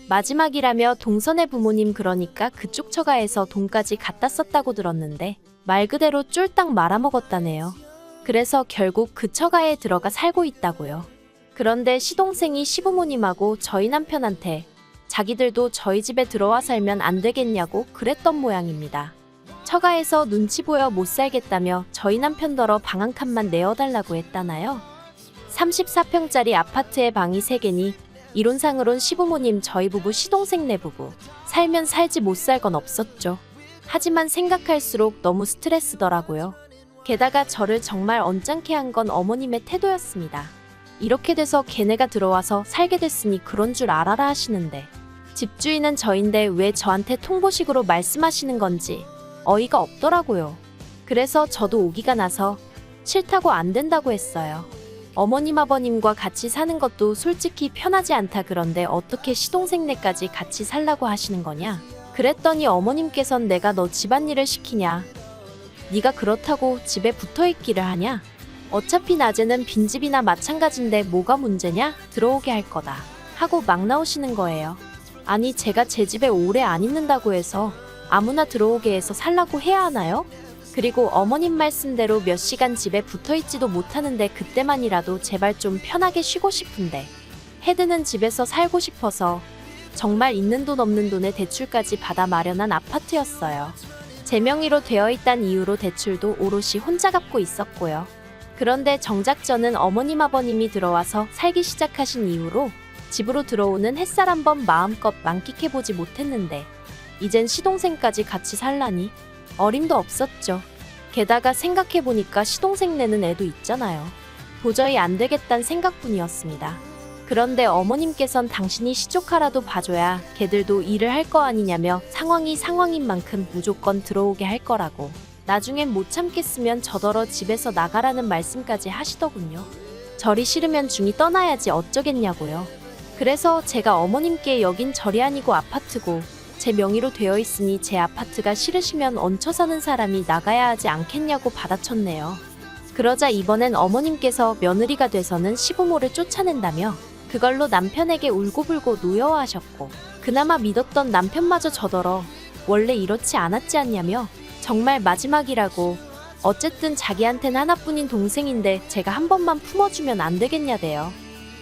마지막이라며 동선의 부모님 그러니까 그쪽 처가에서 돈까지 갖다 썼다고 들었는데 말 그대로 쫄딱 말아먹었다네요. 그래서 결국 그 처가에 들어가 살고 있다고요. 그런데 시동생이 시부모님하고 저희 남편한테 자기들도 저희 집에 들어와 살면 안 되겠냐고 그랬던 모양입니다. 처가에서 눈치 보여 못 살겠다며 저희 남편더러 방 한 칸만 내어달라고 했다나요? 34평짜리 아파트에 방이 3개니 이론상으론 시부모님 저희 부부 시동생 내 부부 살면 살지 못 살 건 없었죠. 하지만 생각할수록 너무 스트레스더라고요. 게다가 저를 정말 언짢게 한 건 어머님의 태도였습니다. 이렇게 돼서 걔네가 들어와서 살게 됐으니 그런 줄 알아라 하시는데 집주인은 저인데 왜 저한테 통보식으로 말씀하시는 건지 어이가 없더라고요. 그래서 저도 오기가 나서 싫다고 안 된다고 했어요. 어머님 아버님과 같이 사는 것도 솔직히 편하지 않다. 그런데 어떻게 시동생네까지 같이 살라고 하시는 거냐. 그랬더니 어머님께선 내가 너 집안일을 시키냐. 네가 그렇다고 집에 붙어있기를 하냐. 어차피 낮에는 빈집이나 마찬가지인데 뭐가 문제냐. 들어오게 할 거다 하고 막 나오시는 거예요. 아니 제가 제 집에 오래 안 있는다고 해서 아무나 들어오게 해서 살라고 해야 하나요? 그리고 어머님 말씀대로 몇 시간 집에 붙어있지도 못하는데 그때만이라도 제발 좀 편하게 쉬고 싶은데 헤드는 집에서 살고 싶어서 정말 있는 돈 없는 돈에 대출까지 받아 마련한 아파트였어요. 제 명의로 되어 있단 이유로 대출도 오롯이 혼자 갚고 있었고요. 그런데 정작 저는 어머님 아버님이 들어와서 살기 시작하신 이후로 집으로 들어오는 햇살 한번 마음껏 만끽해보지 못했는데 이젠 시동생까지 같이 살라니 어림도 없었죠. 게다가 생각해보니까 시동생 내는 애도 있잖아요. 도저히 안 되겠단 생각뿐이었습니다. 그런데 어머님께선 당신이 시조카라도 봐줘야 걔들도 일을 할 거 아니냐며 상황인 만큼 무조건 들어오게 할 거라고. 나중엔 못 참겠으면 저더러 집에서 나가라는 말씀까지 하시더군요. 절이 싫으면 중이 떠나야지 어쩌겠냐고요. 그래서 제가 어머님께 여긴 절이 아니고 아파트고 제 명의로 되어 있으니 제 아파트가 싫으시면 얹혀 사는 사람이 나가야 하지 않겠냐고 받아쳤네요. 그러자 이번엔 어머님께서 며느리가 돼서는 시부모를 쫓아낸다며 그걸로 남편에게 울고불고 노여워하셨고 그나마 믿었던 남편마저 저더러 원래 이렇지 않았지 않냐며 정말 마지막이라고 어쨌든 자기한텐 하나뿐인 동생인데 제가 한 번만 품어주면 안 되겠냐대요.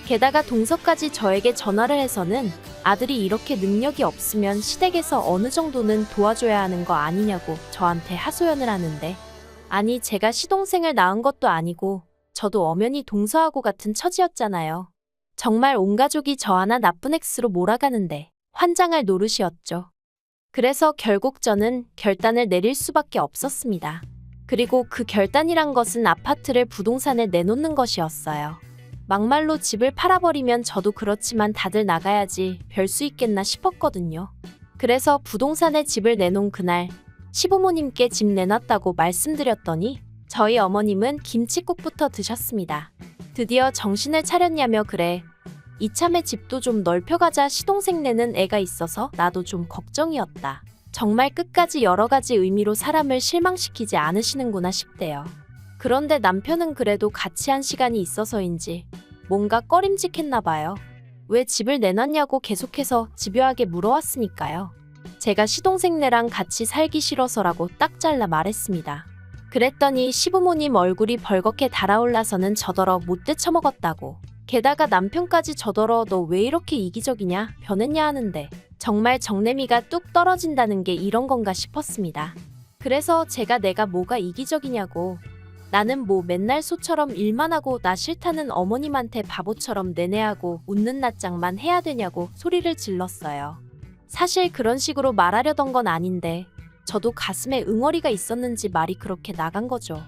게다가 동서까지 저에게 전화를 해서는 아들이 이렇게 능력이 없으면 시댁에서 어느 정도는 도와줘야 하는 거 아니냐고 저한테 하소연을 하는데 아니 제가 시동생을 낳은 것도 아니고 저도 엄연히 동서하고 같은 처지였잖아요. 정말 온 가족이 저 하나 나쁜 X로 몰아가는데 환장할 노릇이었죠. 그래서 결국 저는 결단을 내릴 수밖에 없었습니다. 그리고 그 결단이란 것은 아파트를 부동산에 내놓는 것이었어요. 막말로 집을 팔아버리면 저도 그렇지만 다들 나가야지 별 수 있겠나 싶었거든요. 그래서 부동산에 집을 내놓은 그날 시부모님께 집 내놨다고 말씀드렸더니 저희 어머님은 김칫국부터 드셨습니다. 드디어 정신을 차렸냐며 그래. 이참에 집도 좀 넓혀가자 시동생 내는 애가 있어서 나도 좀 걱정이었다. 정말 끝까지 여러 가지 의미로 사람을 실망시키지 않으시는구나 싶대요. 그런데 남편은 그래도 같이 한 시간이 있어서인지 뭔가 꺼림직했나 봐요. 왜 집을 내놨냐고 계속해서 집요하게 물어왔으니까요. 제가 시동생네랑 같이 살기 싫어서라고 딱 잘라 말했습니다. 그랬더니 시부모님 얼굴이 벌겋게 달아올라서는 저더러 못 되쳐먹었다고. 게다가 남편까지 저더러 너 왜 이렇게 이기적이냐 변했냐 하는데 정말 정내미가 뚝 떨어진다는 게 이런 건가 싶었습니다. 그래서 제가 내가 뭐가 이기적이냐고 나는 뭐 맨날 소처럼 일만 하고 나 싫다는 어머님한테 바보처럼 내내하고 웃는 낯장만 해야 되냐고 소리를 질렀어요. 사실 그런 식으로 말하려던 건 아닌데 저도 가슴에 응어리가 있었는지 말이 그렇게 나간 거죠.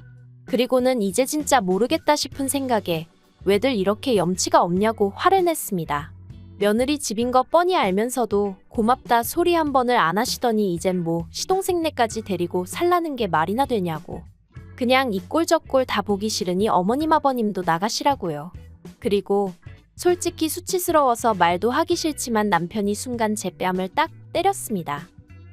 그리고는 이제 진짜 모르겠다 싶은 생각에 왜들 이렇게 염치가 없냐고 화를 냈습니다. 며느리 집인 거 뻔히 알면서도 고맙다 소리 한 번을 안 하시더니 이젠 뭐 시동생네까지 데리고 살라는 게 말이나 되냐고. 그냥 이 꼴 저 꼴 다 보기 싫으니 어머님 아버님도 나가시라고요. 그리고 솔직히 수치스러워서 말도 하기 싫지만 남편이 순간 제 뺨을 딱 때렸습니다.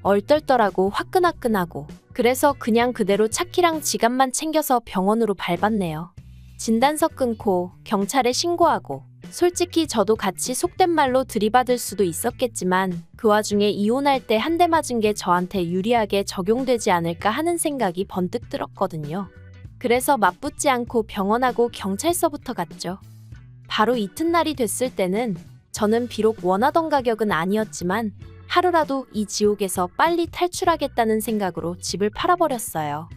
얼떨떨하고 화끈화끈하고. 그래서 그냥 그대로 차키랑 지갑만 챙겨서 병원으로 밟았네요. 진단서 끊고 경찰에 신고하고 솔직히 저도 같이 속된 말로 들이받을 수도 있었겠지만 그 와중에 이혼할 때 한 대 맞은 게 저한테 유리하게 적용되지 않을까 하는 생각이 번뜩 들었거든요. 그래서 맞붙지 않고 병원하고 경찰서부터 갔죠. 바로 이튿날이 됐을 때는 저는 비록 원하던 가격은 아니었지만 하루라도 이 지옥에서 빨리 탈출하겠다는 생각으로 집을 팔아버렸어요.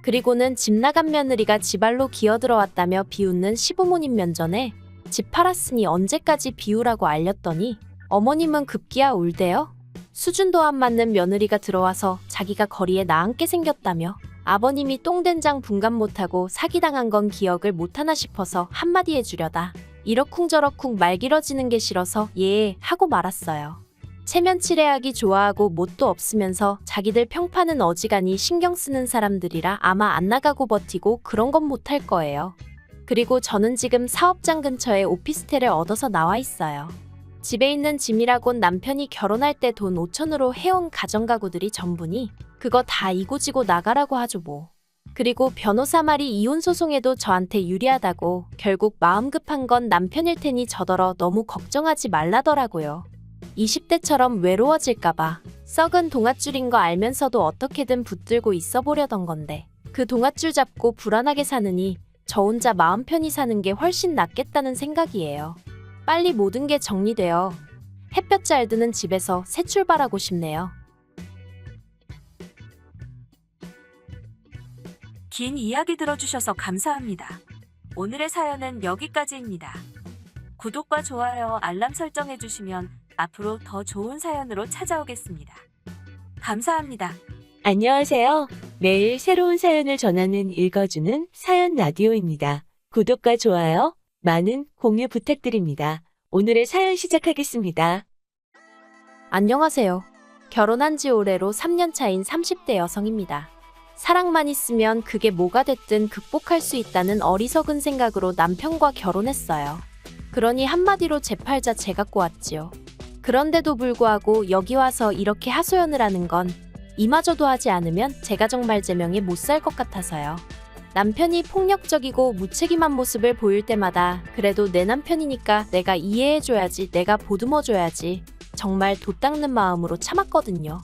그리고는 집 나간 며느리가 집안로 기어들어왔다며 비웃는 시부모님 면전에 집 팔았으니 언제까지 비우라고 알렸더니 어머님은 급기야 울대요. 수준도 안 맞는 며느리가 들어와서 자기가 거리에 나앉게 생겼다며 아버님이 똥된장 분간 못하고 사기당한 건 기억을 못하나 싶어서 한마디 해주려다 이러쿵저러쿵 말 길어지는 게 싫어서 예 하고 말았어요. 체면치레하기 좋아하고 뭣도 없으면서 자기들 평판은 어지간히 신경 쓰는 사람들이라 아마 안 나가고 버티고 그런 건 못할 거예요. 그리고 저는 지금 사업장 근처에 오피스텔을 얻어서 나와 있어요. 집에 있는 짐이라곤 남편이 결혼할 때 돈 5천으로 해온 가정가구들이 전부니 그거 다 이고지고 나가라고 하죠 뭐. 그리고 변호사 말이 이혼 소송에도 저한테 유리하다고 결국 마음 급한 건 남편일 테니 저더러 너무 걱정하지 말라더라고요. 20대처럼 외로워질까봐 썩은 동아줄인 거 알면서도 어떻게든 붙들고 있어 보려던 건데 그 동아줄 잡고 불안하게 사느니 저 혼자 마음 편히 사는 게 훨씬 낫겠다는 생각이에요. 빨리 모든 게 정리되어 햇볕 잘 드는 집에서 새 출발하고 싶네요. 긴 이야기 들어주셔서 감사합니다. 오늘의 사연은 여기까지입니다. 구독과 좋아요, 알람 설정해주시면 앞으로 더 좋은 사연으로 찾아오겠습니다. 감사합니다. 안녕하세요. 매일 새로운 사연을 전하는 읽어주는 사연 라디오입니다. 구독과 좋아요, 많은 공유 부탁드립니다. 오늘의 사연 시작하겠습니다. 안녕하세요. 결혼한 지 올해로 3년 차인 30대 여성입니다. 사랑만 있으면 그게 뭐가 됐든 극복할 수 있다는 어리석은 생각으로 남편과 결혼했어요. 그러니 한마디로 제 팔자 제가 꼬았지요. 그런데도 불구하고 여기 와서 이렇게 하소연을 하는 건 이마저도 하지 않으면 제가 정말 제명에 못 살 것 같아서요. 남편이 폭력적이고 무책임한 모습을 보일 때마다 그래도 내 남편이니까 내가 이해해줘야지, 내가 보듬어줘야지 정말 도 닦는 마음으로 참았거든요.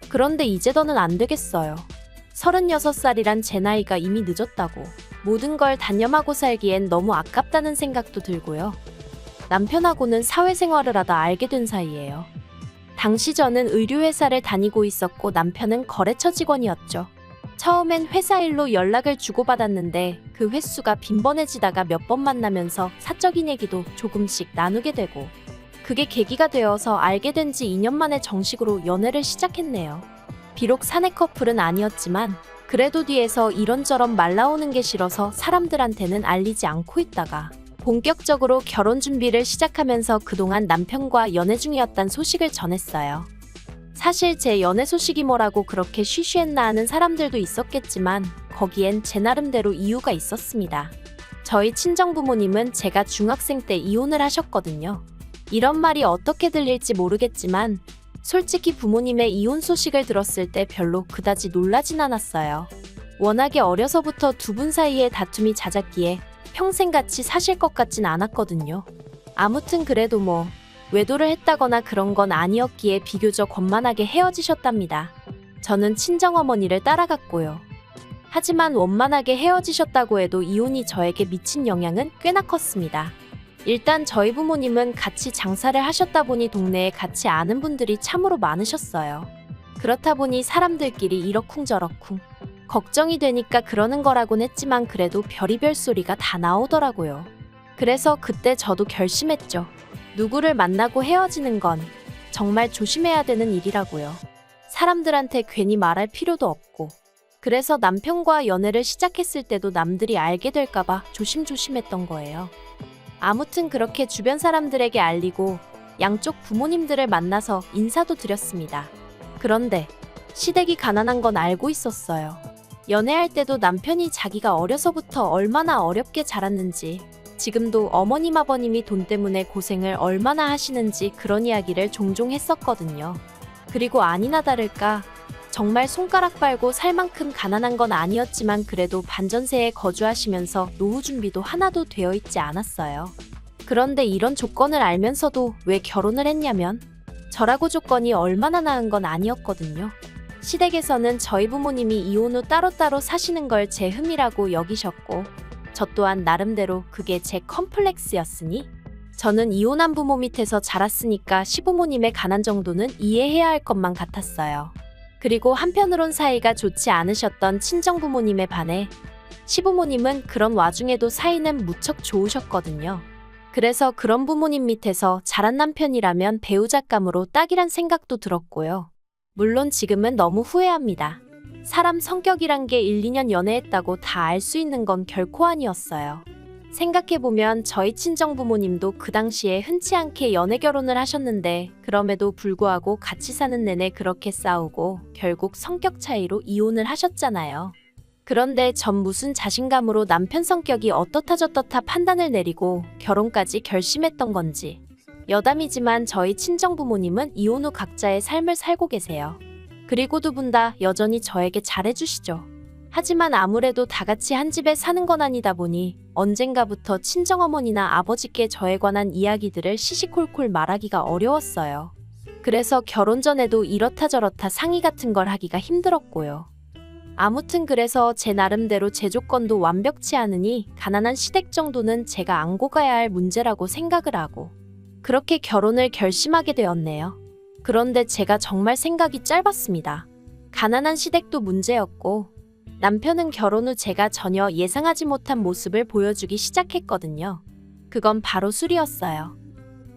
그런데 이제 더는 안 되겠어요. 36살이란 제 나이가 이미 늦었다고 모든 걸 단념하고 살기엔 너무 아깝다는 생각도 들고요. 남편하고는 사회생활을 하다 알게 된 사이예요. 당시 저는 의류회사를 다니고 있었고 남편은 거래처 직원이었죠. 처음엔 회사 일로 연락을 주고받았는데 그 횟수가 빈번해지다가 몇 번 만나면서 사적인 얘기도 조금씩 나누게 되고 그게 계기가 되어서 알게 된 지 2년 만에 정식으로 연애를 시작했네요. 비록 사내 커플은 아니었지만 그래도 뒤에서 이런저런 말 나오는 게 싫어서 사람들한테는 알리지 않고 있다가 본격적으로 결혼 준비를 시작하면서 그동안 남편과 연애 중이었단 소식을 전했어요. 사실 제 연애 소식이 뭐라고 그렇게 쉬쉬했나 하는 사람들도 있었겠지만 거기엔 제 나름대로 이유가 있었습니다. 저희 친정부모님은 제가 중학생 때 이혼을 하셨거든요. 이런 말이 어떻게 들릴지 모르겠지만 솔직히 부모님의 이혼 소식을 들었을 때 별로 그다지 놀라진 않았어요. 워낙에 어려서부터 두 분 사이에 다툼이 잦았기에 평생 같이 사실 것 같진 않았거든요. 아무튼 그래도 뭐 외도를 했다거나 그런 건 아니었기에 비교적 원만하게 헤어지셨답니다. 저는 친정어머니를 따라갔고요. 하지만 원만하게 헤어지셨다고 해도 이혼이 저에게 미친 영향은 꽤나 컸습니다. 일단 저희 부모님은 같이 장사를 하셨다 보니 동네에 같이 아는 분들이 참으로 많으셨어요. 그렇다 보니 사람들끼리 이러쿵저러쿵 걱정이 되니까 그러는 거라곤 했지만 그래도 별의별 소리가 다 나오더라고요. 그래서 그때 저도 결심했죠. 누구를 만나고 헤어지는 건 정말 조심해야 되는 일이라고요. 사람들한테 괜히 말할 필요도 없고. 그래서 남편과 연애를 시작했을 때도 남들이 알게 될까봐 조심조심했던 거예요. 아무튼 그렇게 주변 사람들에게 알리고 양쪽 부모님들을 만나서 인사도 드렸습니다. 그런데 시댁이 가난한 건 알고 있었어요. 연애할 때도 남편이 자기가 어려서부터 얼마나 어렵게 자랐는지, 지금도 어머님 아버님이 돈 때문에 고생을 얼마나 하시는지 그런 이야기를 종종 했었거든요. 그리고 아니나 다를까 정말 손가락 빨고 살 만큼 가난한 건 아니었지만 그래도 반전세에 거주하시면서 노후 준비도 하나도 되어 있지 않았어요. 그런데 이런 조건을 알면서도 왜 결혼을 했냐면 저라고 조건이 얼마나 나은 건 아니었거든요. 시댁에서는 저희 부모님이 이혼 후 따로따로 사시는 걸 제 흠이라고 여기셨고 저 또한 나름대로 그게 제 컴플렉스였으니 저는 이혼한 부모 밑에서 자랐으니까 시부모님의 가난 정도는 이해해야 할 것만 같았어요. 그리고 한편으론 사이가 좋지 않으셨던 친정부모님에 반해 시부모님은 그런 와중에도 사이는 무척 좋으셨거든요. 그래서 그런 부모님 밑에서 자란 남편이라면 배우잣감으로 딱이란 생각도 들었고요. 물론 지금은 너무 후회합니다. 사람 성격이란 게 1, 2년 연애했다고 다 알 수 있는 건 결코 아니었어요. 생각해보면 저희 친정부모님도 그 당시에 흔치 않게 연애 결혼을 하셨는데 그럼에도 불구하고 같이 사는 내내 그렇게 싸우고 결국 성격 차이로 이혼을 하셨잖아요. 그런데 전 무슨 자신감으로 남편 성격이 어떻다 저떻다 판단을 내리고 결혼까지 결심했던 건지. 여담이지만 저희 친정부모님은 이혼 후 각자의 삶을 살고 계세요. 그리고 두 분 다 여전히 저에게 잘해주시죠. 하지만 아무래도 다 같이 한 집에 사는 건 아니다 보니 언젠가부터 친정어머니나 아버지께 저에 관한 이야기들을 시시콜콜 말하기가 어려웠어요. 그래서 결혼 전에도 이렇다 저렇다 상의 같은 걸 하기가 힘들었고요. 아무튼 그래서 제 나름대로 제 조건도 완벽치 않으니 가난한 시댁 정도는 제가 안고 가야 할 문제라고 생각을 하고 그렇게 결혼을 결심하게 되었네요. 그런데 제가 정말 생각이 짧았습니다. 가난한 시댁도 문제였고 남편은 결혼 후 제가 전혀 예상하지 못한 모습을 보여주기 시작했거든요. 그건 바로 술이었어요.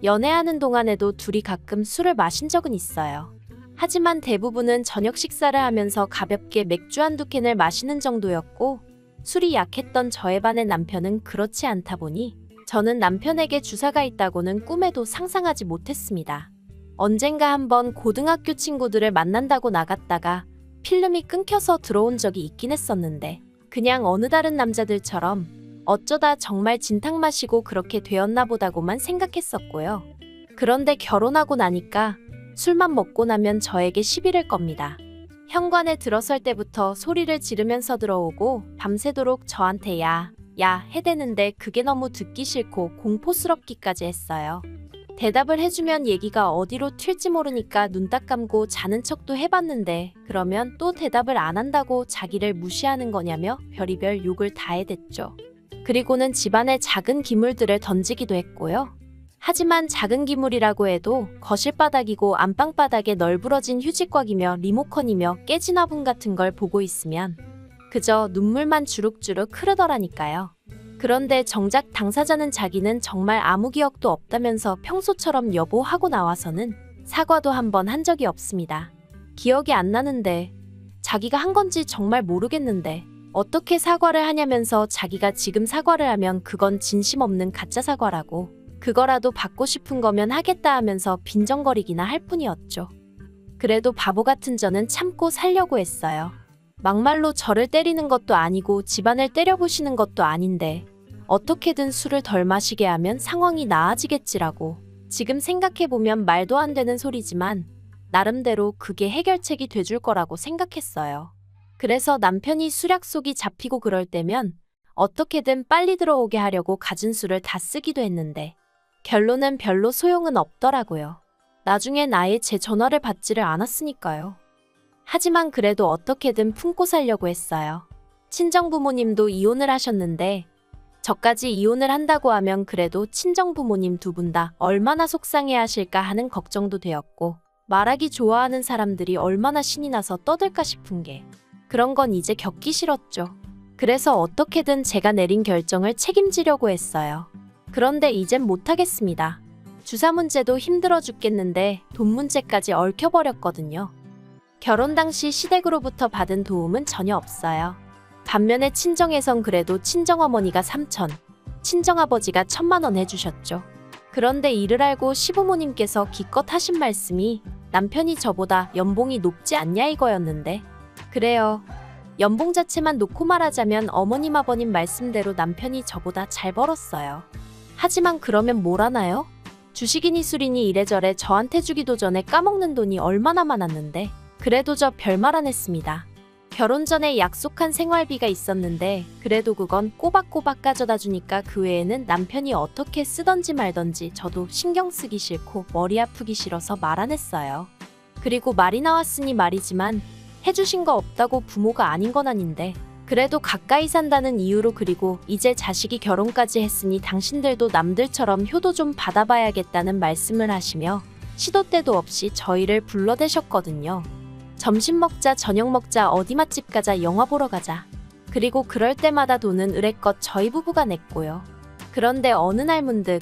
연애하는 동안에도 둘이 가끔 술을 마신 적은 있어요. 하지만 대부분은 저녁 식사를 하면서 가볍게 맥주 한두 캔을 마시는 정도였고 술이 약했던 저에 반해 남편은 그렇지 않다 보니 저는 남편에게 주사가 있다고는 꿈에도 상상하지 못했습니다. 언젠가 한번 고등학교 친구들을 만난다고 나갔다가 필름이 끊겨서 들어온 적이 있긴 했었는데 그냥 어느 다른 남자들처럼 어쩌다 정말 진탕 마시고 그렇게 되었나 보다고만 생각했었고요. 그런데 결혼하고 나니까 술만 먹고 나면 저에게 시비를 겁니다. 현관에 들어설 때부터 소리를 지르면서 들어오고 밤새도록 저한테 야 해대는데 그게 너무 듣기 싫고 공포스럽기까지 했어요. 대답을 해주면 얘기가 어디로 튈지 모르니까 눈 딱 감고 자는 척도 해봤는데 그러면 또 대답을 안 한다고 자기를 무시하는 거냐며 별의별 욕을 다 해댔죠. 그리고는 집안에 작은 기물들을 던지기도 했고요. 하지만 작은 기물이라고 해도 거실 바닥이고 안방 바닥에 널브러진 휴지곽이며 리모컨이며 깨진 화분 같은 걸 보고 있으면 그저 눈물만 주룩주룩 흐르더라니까요. 그런데 정작 당사자는 자기는 정말 아무 기억도 없다면서 평소처럼 여보 하고 나와서는 사과도 한 번 한 적이 없습니다. 기억이 안 나는데 자기가 한 건지 정말 모르겠는데 어떻게 사과를 하냐면서 자기가 지금 사과를 하면 그건 진심 없는 가짜 사과라고 그거라도 받고 싶은 거면 하겠다 하면서 빈정거리기나 할 뿐이었죠. 그래도 바보 같은 저는 참고 살려고 했어요. 막말로 저를 때리는 것도 아니고 집안을 때려부시는 것도 아닌데 어떻게든 술을 덜 마시게 하면 상황이 나아지겠지라고 지금 생각해보면 말도 안 되는 소리지만 나름대로 그게 해결책이 돼줄 거라고 생각했어요. 그래서 남편이 술약속이 잡히고 그럴 때면 어떻게든 빨리 들어오게 하려고 가진 술을 다 쓰기도 했는데 결론은 별로 소용은 없더라고요. 나중엔 아예 제 전화를 받지를 않았으니까요. 하지만 그래도 어떻게든 품고 살려고 했어요. 친정부모님도 이혼을 하셨는데 저까지 이혼을 한다고 하면 그래도 친정부모님 두 분 다 얼마나 속상해 하실까 하는 걱정도 되었고 말하기 좋아하는 사람들이 얼마나 신이 나서 떠들까 싶은 게 그런 건 이제 겪기 싫었죠. 그래서 어떻게든 제가 내린 결정을 책임지려고 했어요. 그런데 이젠 못하겠습니다. 주사 문제도 힘들어 죽겠는데 돈 문제까지 얽혀버렸거든요. 결혼 당시 시댁으로부터 받은 도움은 전혀 없어요. 반면에 친정에선 그래도 친정어머니가 3천, 친정아버지가 1,000만 원 해주셨죠. 그런데 이를 알고 시부모님께서 기껏 하신 말씀이 남편이 저보다 연봉이 높지 않냐 이거였는데 그래요. 연봉 자체만 놓고 말하자면 어머님 아버님 말씀대로 남편이 저보다 잘 벌었어요. 하지만 그러면 뭘 하나요? 주식이니 술이니 이래저래 저한테 주기도 전에 까먹는 돈이 얼마나 많았는데 그래도 저 별말 안 했습니다. 결혼 전에 약속한 생활비가 있었는데 그래도 그건 꼬박꼬박 가져다 주니까 그 외에는 남편이 어떻게 쓰던지 말던지 저도 신경 쓰기 싫고 머리 아프기 싫어서 말 안 했어요. 그리고 말이 나왔으니 말이지만 해주신 거 없다고 부모가 아닌 건 아닌데 그래도 가까이 산다는 이유로 그리고 이제 자식이 결혼까지 했으니 당신들도 남들처럼 효도 좀 받아봐야겠다는 말씀을 하시며 시도 때도 없이 저희를 불러대셨거든요. 점심 먹자, 저녁 먹자, 어디 맛집 가자, 영화 보러 가자. 그리고 그럴 때마다 돈은 의뢰껏 저희 부부가 냈고요. 그런데 어느 날 문득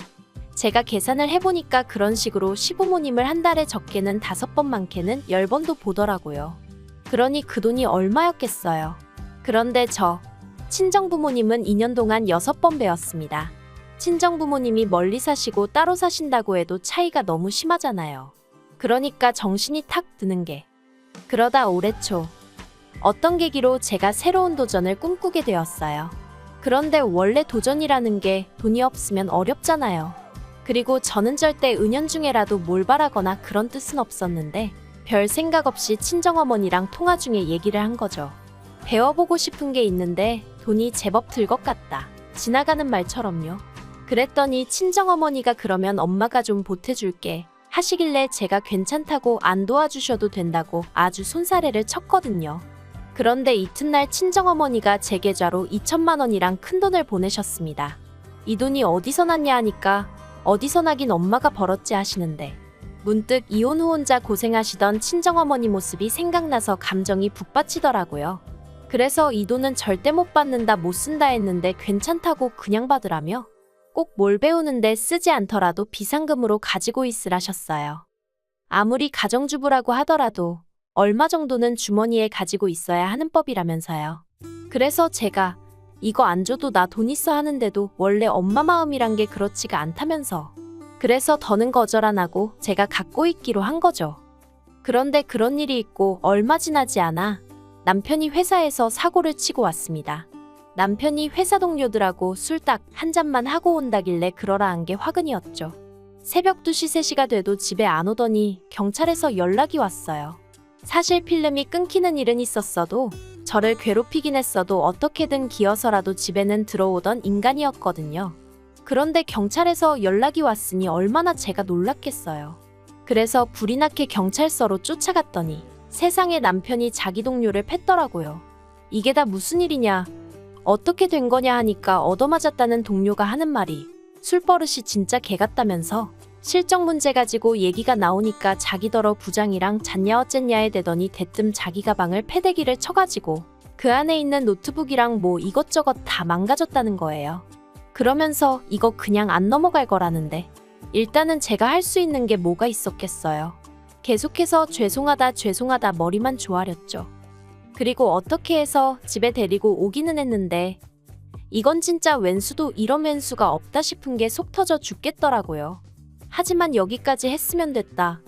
제가 계산을 해보니까 그런 식으로 시부모님을 한 달에 적게는 5번 많게는 10번도 보더라고요. 그러니 그 돈이 얼마였겠어요. 그런데 저 친정부모님은 2년 동안 6번 배웠습니다. 친정부모님이 멀리 사시고 따로 사신다고 해도 차이가 너무 심하잖아요. 그러니까 정신이 탁 드는 게 그러다 올해 초 어떤 계기로 제가 새로운 도전을 꿈꾸게 되었어요. 그런데 원래 도전이라는 게 돈이 없으면 어렵잖아요. 그리고 저는 절대 은연중에라도 뭘 바라거나 그런 뜻은 없었는데 별 생각 없이 친정어머니랑 통화 중에 얘기를 한 거죠. 배워보고 싶은 게 있는데 돈이 제법 들 것 같다. 지나가는 말처럼요. 그랬더니 친정어머니가 그러면 엄마가 좀 보태줄게 하시길래 제가 괜찮다고 안 도와주셔도 된다고 아주 손사래를 쳤거든요. 그런데 이튿날 친정어머니가 제 계좌로 2천만 원이랑 큰돈을 보내셨습니다. 이 돈이 어디서 났냐 하니까 어디서 나긴 엄마가 벌었지 하시는데 문득 이혼 후 혼자 고생하시던 친정어머니 모습이 생각나서 감정이 북받치더라고요. 그래서 이 돈은 절대 못 받는다 못 쓴다 했는데 괜찮다고 그냥 받으라며 꼭 뭘 배우는데 쓰지 않더라도 비상금으로 가지고 있으라셨어요. 아무리 가정주부라고 하더라도 얼마 정도는 주머니에 가지고 있어야 하는 법이라면서요. 그래서 제가 이거 안 줘도 나 돈 있어 하는데도 원래 엄마 마음이란 게 그렇지가 않다면서 그래서 더는 거절 안 하고 제가 갖고 있기로 한 거죠. 그런데 그런 일이 있고 얼마 지나지 않아 남편이 회사에서 사고를 치고 왔습니다. 남편이 회사 동료들하고 술 딱 한 잔만 하고 온다길래 그러라 한 게 화근이었죠. 새벽 2시 3시가 돼도 집에 안 오더니 경찰에서 연락이 왔어요. 사실 필름이 끊기는 일은 있었어도 저를 괴롭히긴 했어도 어떻게든 기어서라도 집에는 들어오던 인간이었거든요. 그런데 경찰에서 연락이 왔으니 얼마나 제가 놀랐겠어요. 그래서 불이 나게 경찰서로 쫓아갔더니 세상에 남편이 자기 동료를 팼더라고요. 이게 다 무슨 일이냐, 어떻게 된 거냐 하니까 얻어맞았다는 동료가 하는 말이 술버릇이 진짜 개같다면서 실적 문제 가지고 얘기가 나오니까 자기더러 부장이랑 잤냐 어쨌냐에 대더니 대뜸 자기 가방을 패대기를 쳐가지고 그 안에 있는 노트북이랑 뭐 이것저것 다 망가졌다는 거예요. 그러면서 이거 그냥 안 넘어갈 거라는데 일단은 제가 할 수 있는 게 뭐가 있었겠어요. 계속해서 죄송하다 죄송하다 머리만 조아렸죠. 그리고 어떻게 해서 집에 데리고 오기는 했는데 이건 진짜 왼수도 이런 왼수가 없다 싶은 게 속 터져 죽겠더라고요. 하지만 여기까지 했으면 됐다.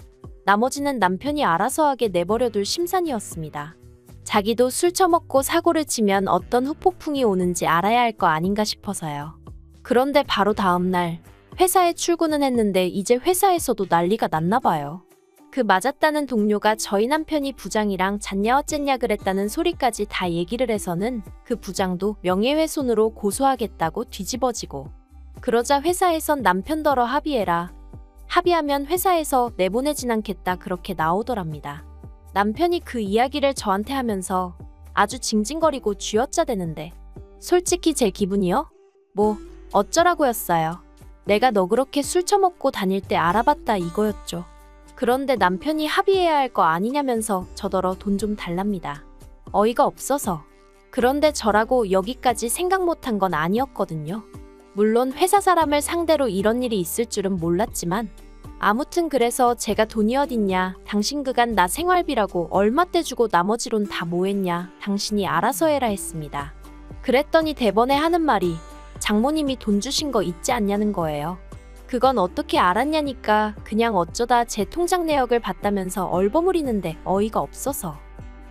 나머지는 남편이 알아서 하게 내버려둘 심산이었습니다. 자기도 술 처먹고 사고를 치면 어떤 후폭풍이 오는지 알아야 할 거 아닌가 싶어서요. 그런데 바로 다음날 회사에 출근은 했는데 이제 회사에서도 난리가 났나 봐요. 그 맞았다는 동료가 저희 남편이 부장이랑 잤냐 어쨌냐 그랬다는 소리까지 다 얘기를 해서는 그 부장도 명예훼손으로 고소하겠다고 뒤집어지고 그러자 회사에선 남편더러 합의해라. 합의하면 회사에서 내보내진 않겠다 그렇게 나오더랍니다. 남편이 그 이야기를 저한테 하면서 아주 징징거리고 쥐어짜대는데 솔직히 제 기분이요? 뭐 어쩌라고였어요. 내가 너 그렇게 술 처먹고 다닐 때 알아봤다 이거였죠. 그런데 남편이 합의해야 할 거 아니냐면서 저더러 돈 좀 달랍니다. 어이가 없어서. 그런데 저라고 여기까지 생각 못한 건 아니었거든요. 물론 회사 사람을 상대로 이런 일이 있을 줄은 몰랐지만 아무튼 그래서 제가 돈이 어딨냐, 당신 그간 나 생활비라고 얼마 떼주고 나머지론 다 뭐했냐, 당신이 알아서 해라 했습니다. 그랬더니 대번에 하는 말이 장모님이 돈 주신 거 있지 않냐는 거예요. 그건 어떻게 알았냐니까 그냥 어쩌다 제 통장 내역을 봤다면서 얼버무리는데 어이가 없어서.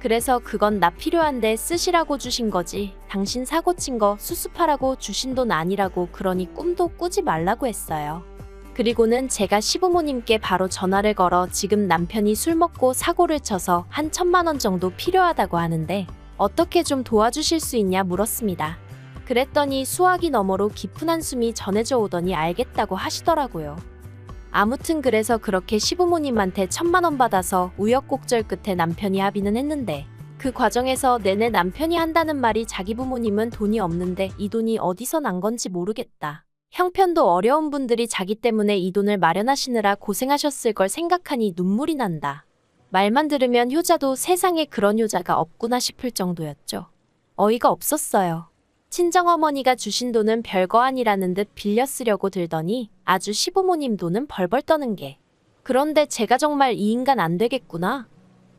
그래서 그건 나 필요한데 쓰시라고 주신 거지. 당신 사고 친 거 수습하라고 주신 돈 아니라고 그러니 꿈도 꾸지 말라고 했어요. 그리고는 제가 시부모님께 바로 전화를 걸어 지금 남편이 술 먹고 사고를 쳐서 한 1,000만 원 정도 필요하다고 하는데 어떻게 좀 도와주실 수 있냐 물었습니다. 그랬더니 수화기 너머로 깊은 한숨이 전해져 오더니 알겠다고 하시더라고요. 아무튼 그래서 그렇게 시부모님한테 1,000만 원 받아서 우여곡절 끝에 남편이 합의는 했는데 그 과정에서 내내 남편이 한다는 말이 자기 부모님은 돈이 없는데 이 돈이 어디서 난 건지 모르겠다. 형편도 어려운 분들이 자기 때문에 이 돈을 마련하시느라 고생하셨을 걸 생각하니 눈물이 난다. 말만 들으면 효자도 세상에 그런 효자가 없구나 싶을 정도였죠. 어이가 없었어요. 친정어머니가 주신 돈은 별거 아니라는 듯 빌려 쓰려고 들더니 아주 시부모님 돈은 벌벌 떠는 게. 그런데 제가 정말 이 인간 안 되겠구나.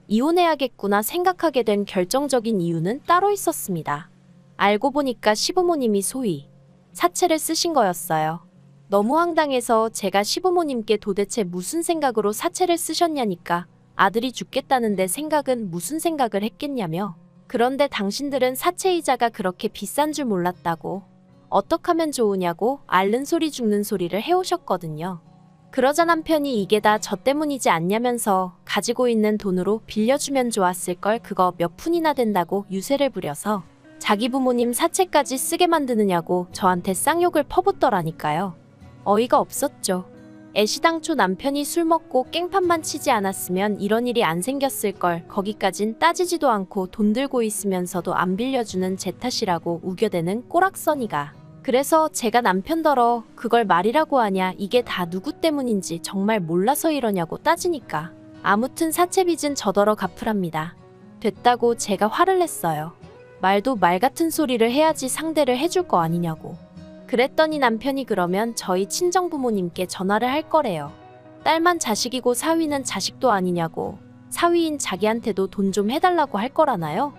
이혼해야겠구나 생각하게 된 결정적인 이유는 따로 있었습니다. 알고 보니까 시부모님이 소위 사채를 쓰신 거였어요. 너무 황당해서 제가 시부모님께 도대체 무슨 생각으로 사채를 쓰셨냐니까 아들이 죽겠다는데 생각은 무슨 생각을 했겠냐며. 그런데 당신들은 사채이자가 그렇게 비싼 줄 몰랐다고 어떡하면 좋으냐고 앓는 소리 죽는 소리를 해오셨거든요. 그러자 남편이 이게 다 저 때문이지 않냐면서 가지고 있는 돈으로 빌려주면 좋았을 걸 그거 몇 푼이나 된다고 유세를 부려서 자기 부모님 사채까지 쓰게 만드느냐고 저한테 쌍욕을 퍼붓더라니까요. 어이가 없었죠. 애시당초 남편이 술 먹고 깽판만 치지 않았으면 이런 일이 안 생겼을 걸 거기까진 따지지도 않고 돈 들고 있으면서도 안 빌려주는 제 탓이라고 우겨대는 꼬락서니가. 그래서 제가 남편더러 그걸 말이라고 하냐, 이게 다 누구 때문인지 정말 몰라서 이러냐고 따지니까 아무튼 사채빚은 저더러 갚으랍니다. 됐다고 제가 화를 냈어요. 말도 말 같은 소리를 해야지 상대를 해줄 거 아니냐고. 그랬더니 남편이 그러면 저희 친정부모님께 전화를 할 거래요. 딸만 자식이고 사위는 자식도 아니냐고. 사위인 자기한테도 돈 좀 해달라고 할 거라나요?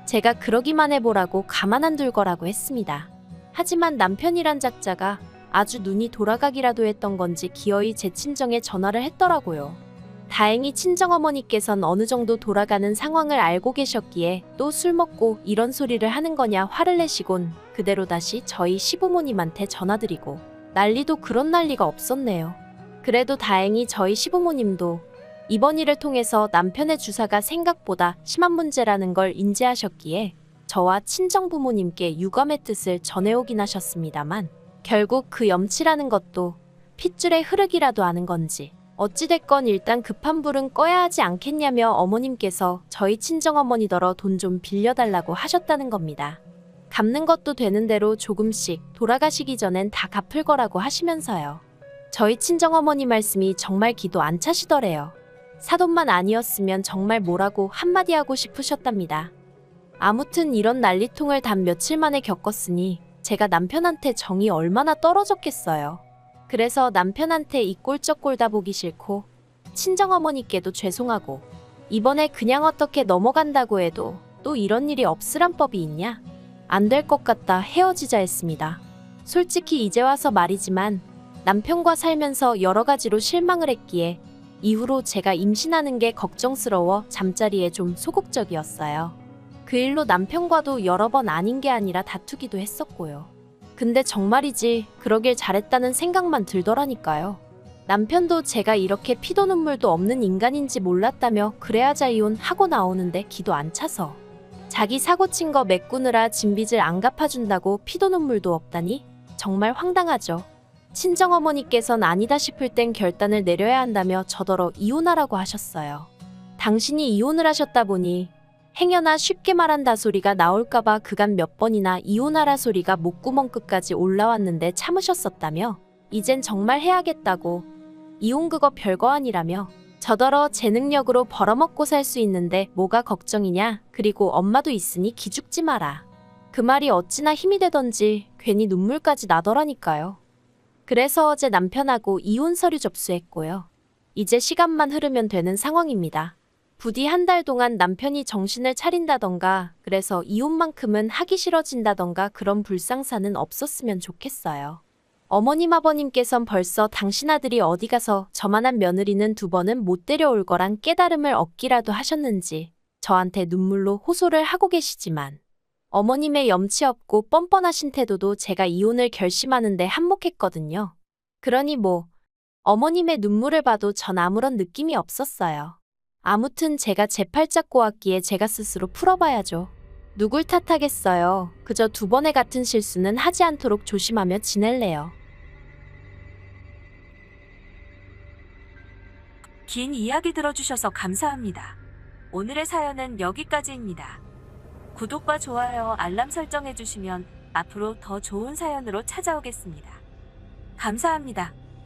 제가 그러기만 해보라고 가만 안 둘 거라고 했습니다. 하지만 남편이란 작자가 아주 눈이 돌아가기라도 했던 건지 기어이 제 친정에 전화를 했더라고요. 다행히 친정어머니께선 어느 정도 돌아가는 상황을 알고 계셨기에 또 술 먹고 이런 소리를 하는 거냐 화를 내시곤 그대로 다시 저희 시부모님한테 전화드리고 난리도 그런 난리가 없었네요. 그래도 다행히 저희 시부모님도 이번 일을 통해서 남편의 주사가 생각보다 심한 문제라는 걸 인지하셨기에 저와 친정부모님께 유감의 뜻을 전해오긴 하셨습니다만 결국 그 염치라는 것도 핏줄의 흐르기라도 아는 건지 어찌됐건 일단 급한 불은 꺼야 하지 않겠냐며 어머님께서 저희 친정어머니더러 돈 좀 빌려달라고 하셨다는 겁니다. 갚는 것도 되는 대로 조금씩 돌아가시기 전엔 다 갚을 거라고 하시면서요. 저희 친정어머니 말씀이 정말 기도 안 차시더래요. 사돈만 아니었으면 정말 뭐라고 한마디 하고 싶으셨답니다. 아무튼 이런 난리통을 단 며칠 만에 겪었으니 제가 남편한테 정이 얼마나 떨어졌겠어요. 그래서 남편한테 이 꼴쩍 꼴다 보기 싫고 친정어머니께도 죄송하고 이번에 그냥 어떻게 넘어간다고 해도 또 이런 일이 없으란 법이 있냐? 안 될 것 같다 헤어지자 했습니다. 솔직히 이제 와서 말이지만 남편과 살면서 여러 가지로 실망을 했기에 이후로 제가 임신하는 게 걱정스러워 잠자리에 좀 소극적이었어요. 그 일로 남편과도 여러 번 아닌 게 아니라 다투기도 했었고요. 근데 정말이지 그러길 잘했다는 생각만 들더라니까요. 남편도 제가 이렇게 피도 눈물도 없는 인간인지 몰랐다며 그래야자 이혼하고 나오는데 기도 안 차서 자기 사고 친 거 메꾸느라 진 빚을 안 갚아준다고 피도 눈물도 없다니 정말 황당하죠. 친정어머니께선 아니다 싶을 땐 결단을 내려야 한다며 저더러 이혼하라고 하셨어요. 당신이 이혼을 하셨다 보니 행여나 쉽게 말한다 소리가 나올까봐 그간 몇 번이나 이혼하라 소리가 목구멍 끝까지 올라왔는데 참으셨었다며 이젠 정말 해야겠다고 이혼 그거 별거 아니라며 저더러 제 능력으로 벌어먹고 살 수 있는데 뭐가 걱정이냐, 그리고 엄마도 있으니 기죽지 마라. 그 말이 어찌나 힘이 되던지 괜히 눈물까지 나더라니까요. 그래서 어제 남편하고 이혼 서류 접수했고요. 이제 시간만 흐르면 되는 상황입니다. 부디 한 달 동안 남편이 정신을 차린다던가 그래서 이혼만큼은 하기 싫어진다던가 그런 불상사는 없었으면 좋겠어요. 어머님 아버님께선 벌써 당신 아들이 어디 가서 저만한 며느리는 두 번은 못 데려올 거란 깨달음을 얻기라도 하셨는지 저한테 눈물로 호소를 하고 계시지만 어머님의 염치 없고 뻔뻔하신 태도도 제가 이혼을 결심하는데 한몫했거든요. 그러니 뭐 어머님의 눈물을 봐도 전 아무런 느낌이 없었어요. 아무튼 제가 제 팔짝 꼬았기에 제가 스스로 풀어봐야죠. 누굴 탓하겠어요. 그저 두 번의 같은 실수는 하지 않도록 조심하며 지낼래요. 긴 이야기 들어주셔서 감사합니다. 오늘의 사연은 여기까지입니다. 구독과 좋아요, 알람 설정해주시면 앞으로 더 좋은 사연으로 찾아오겠습니다. 감사합니다.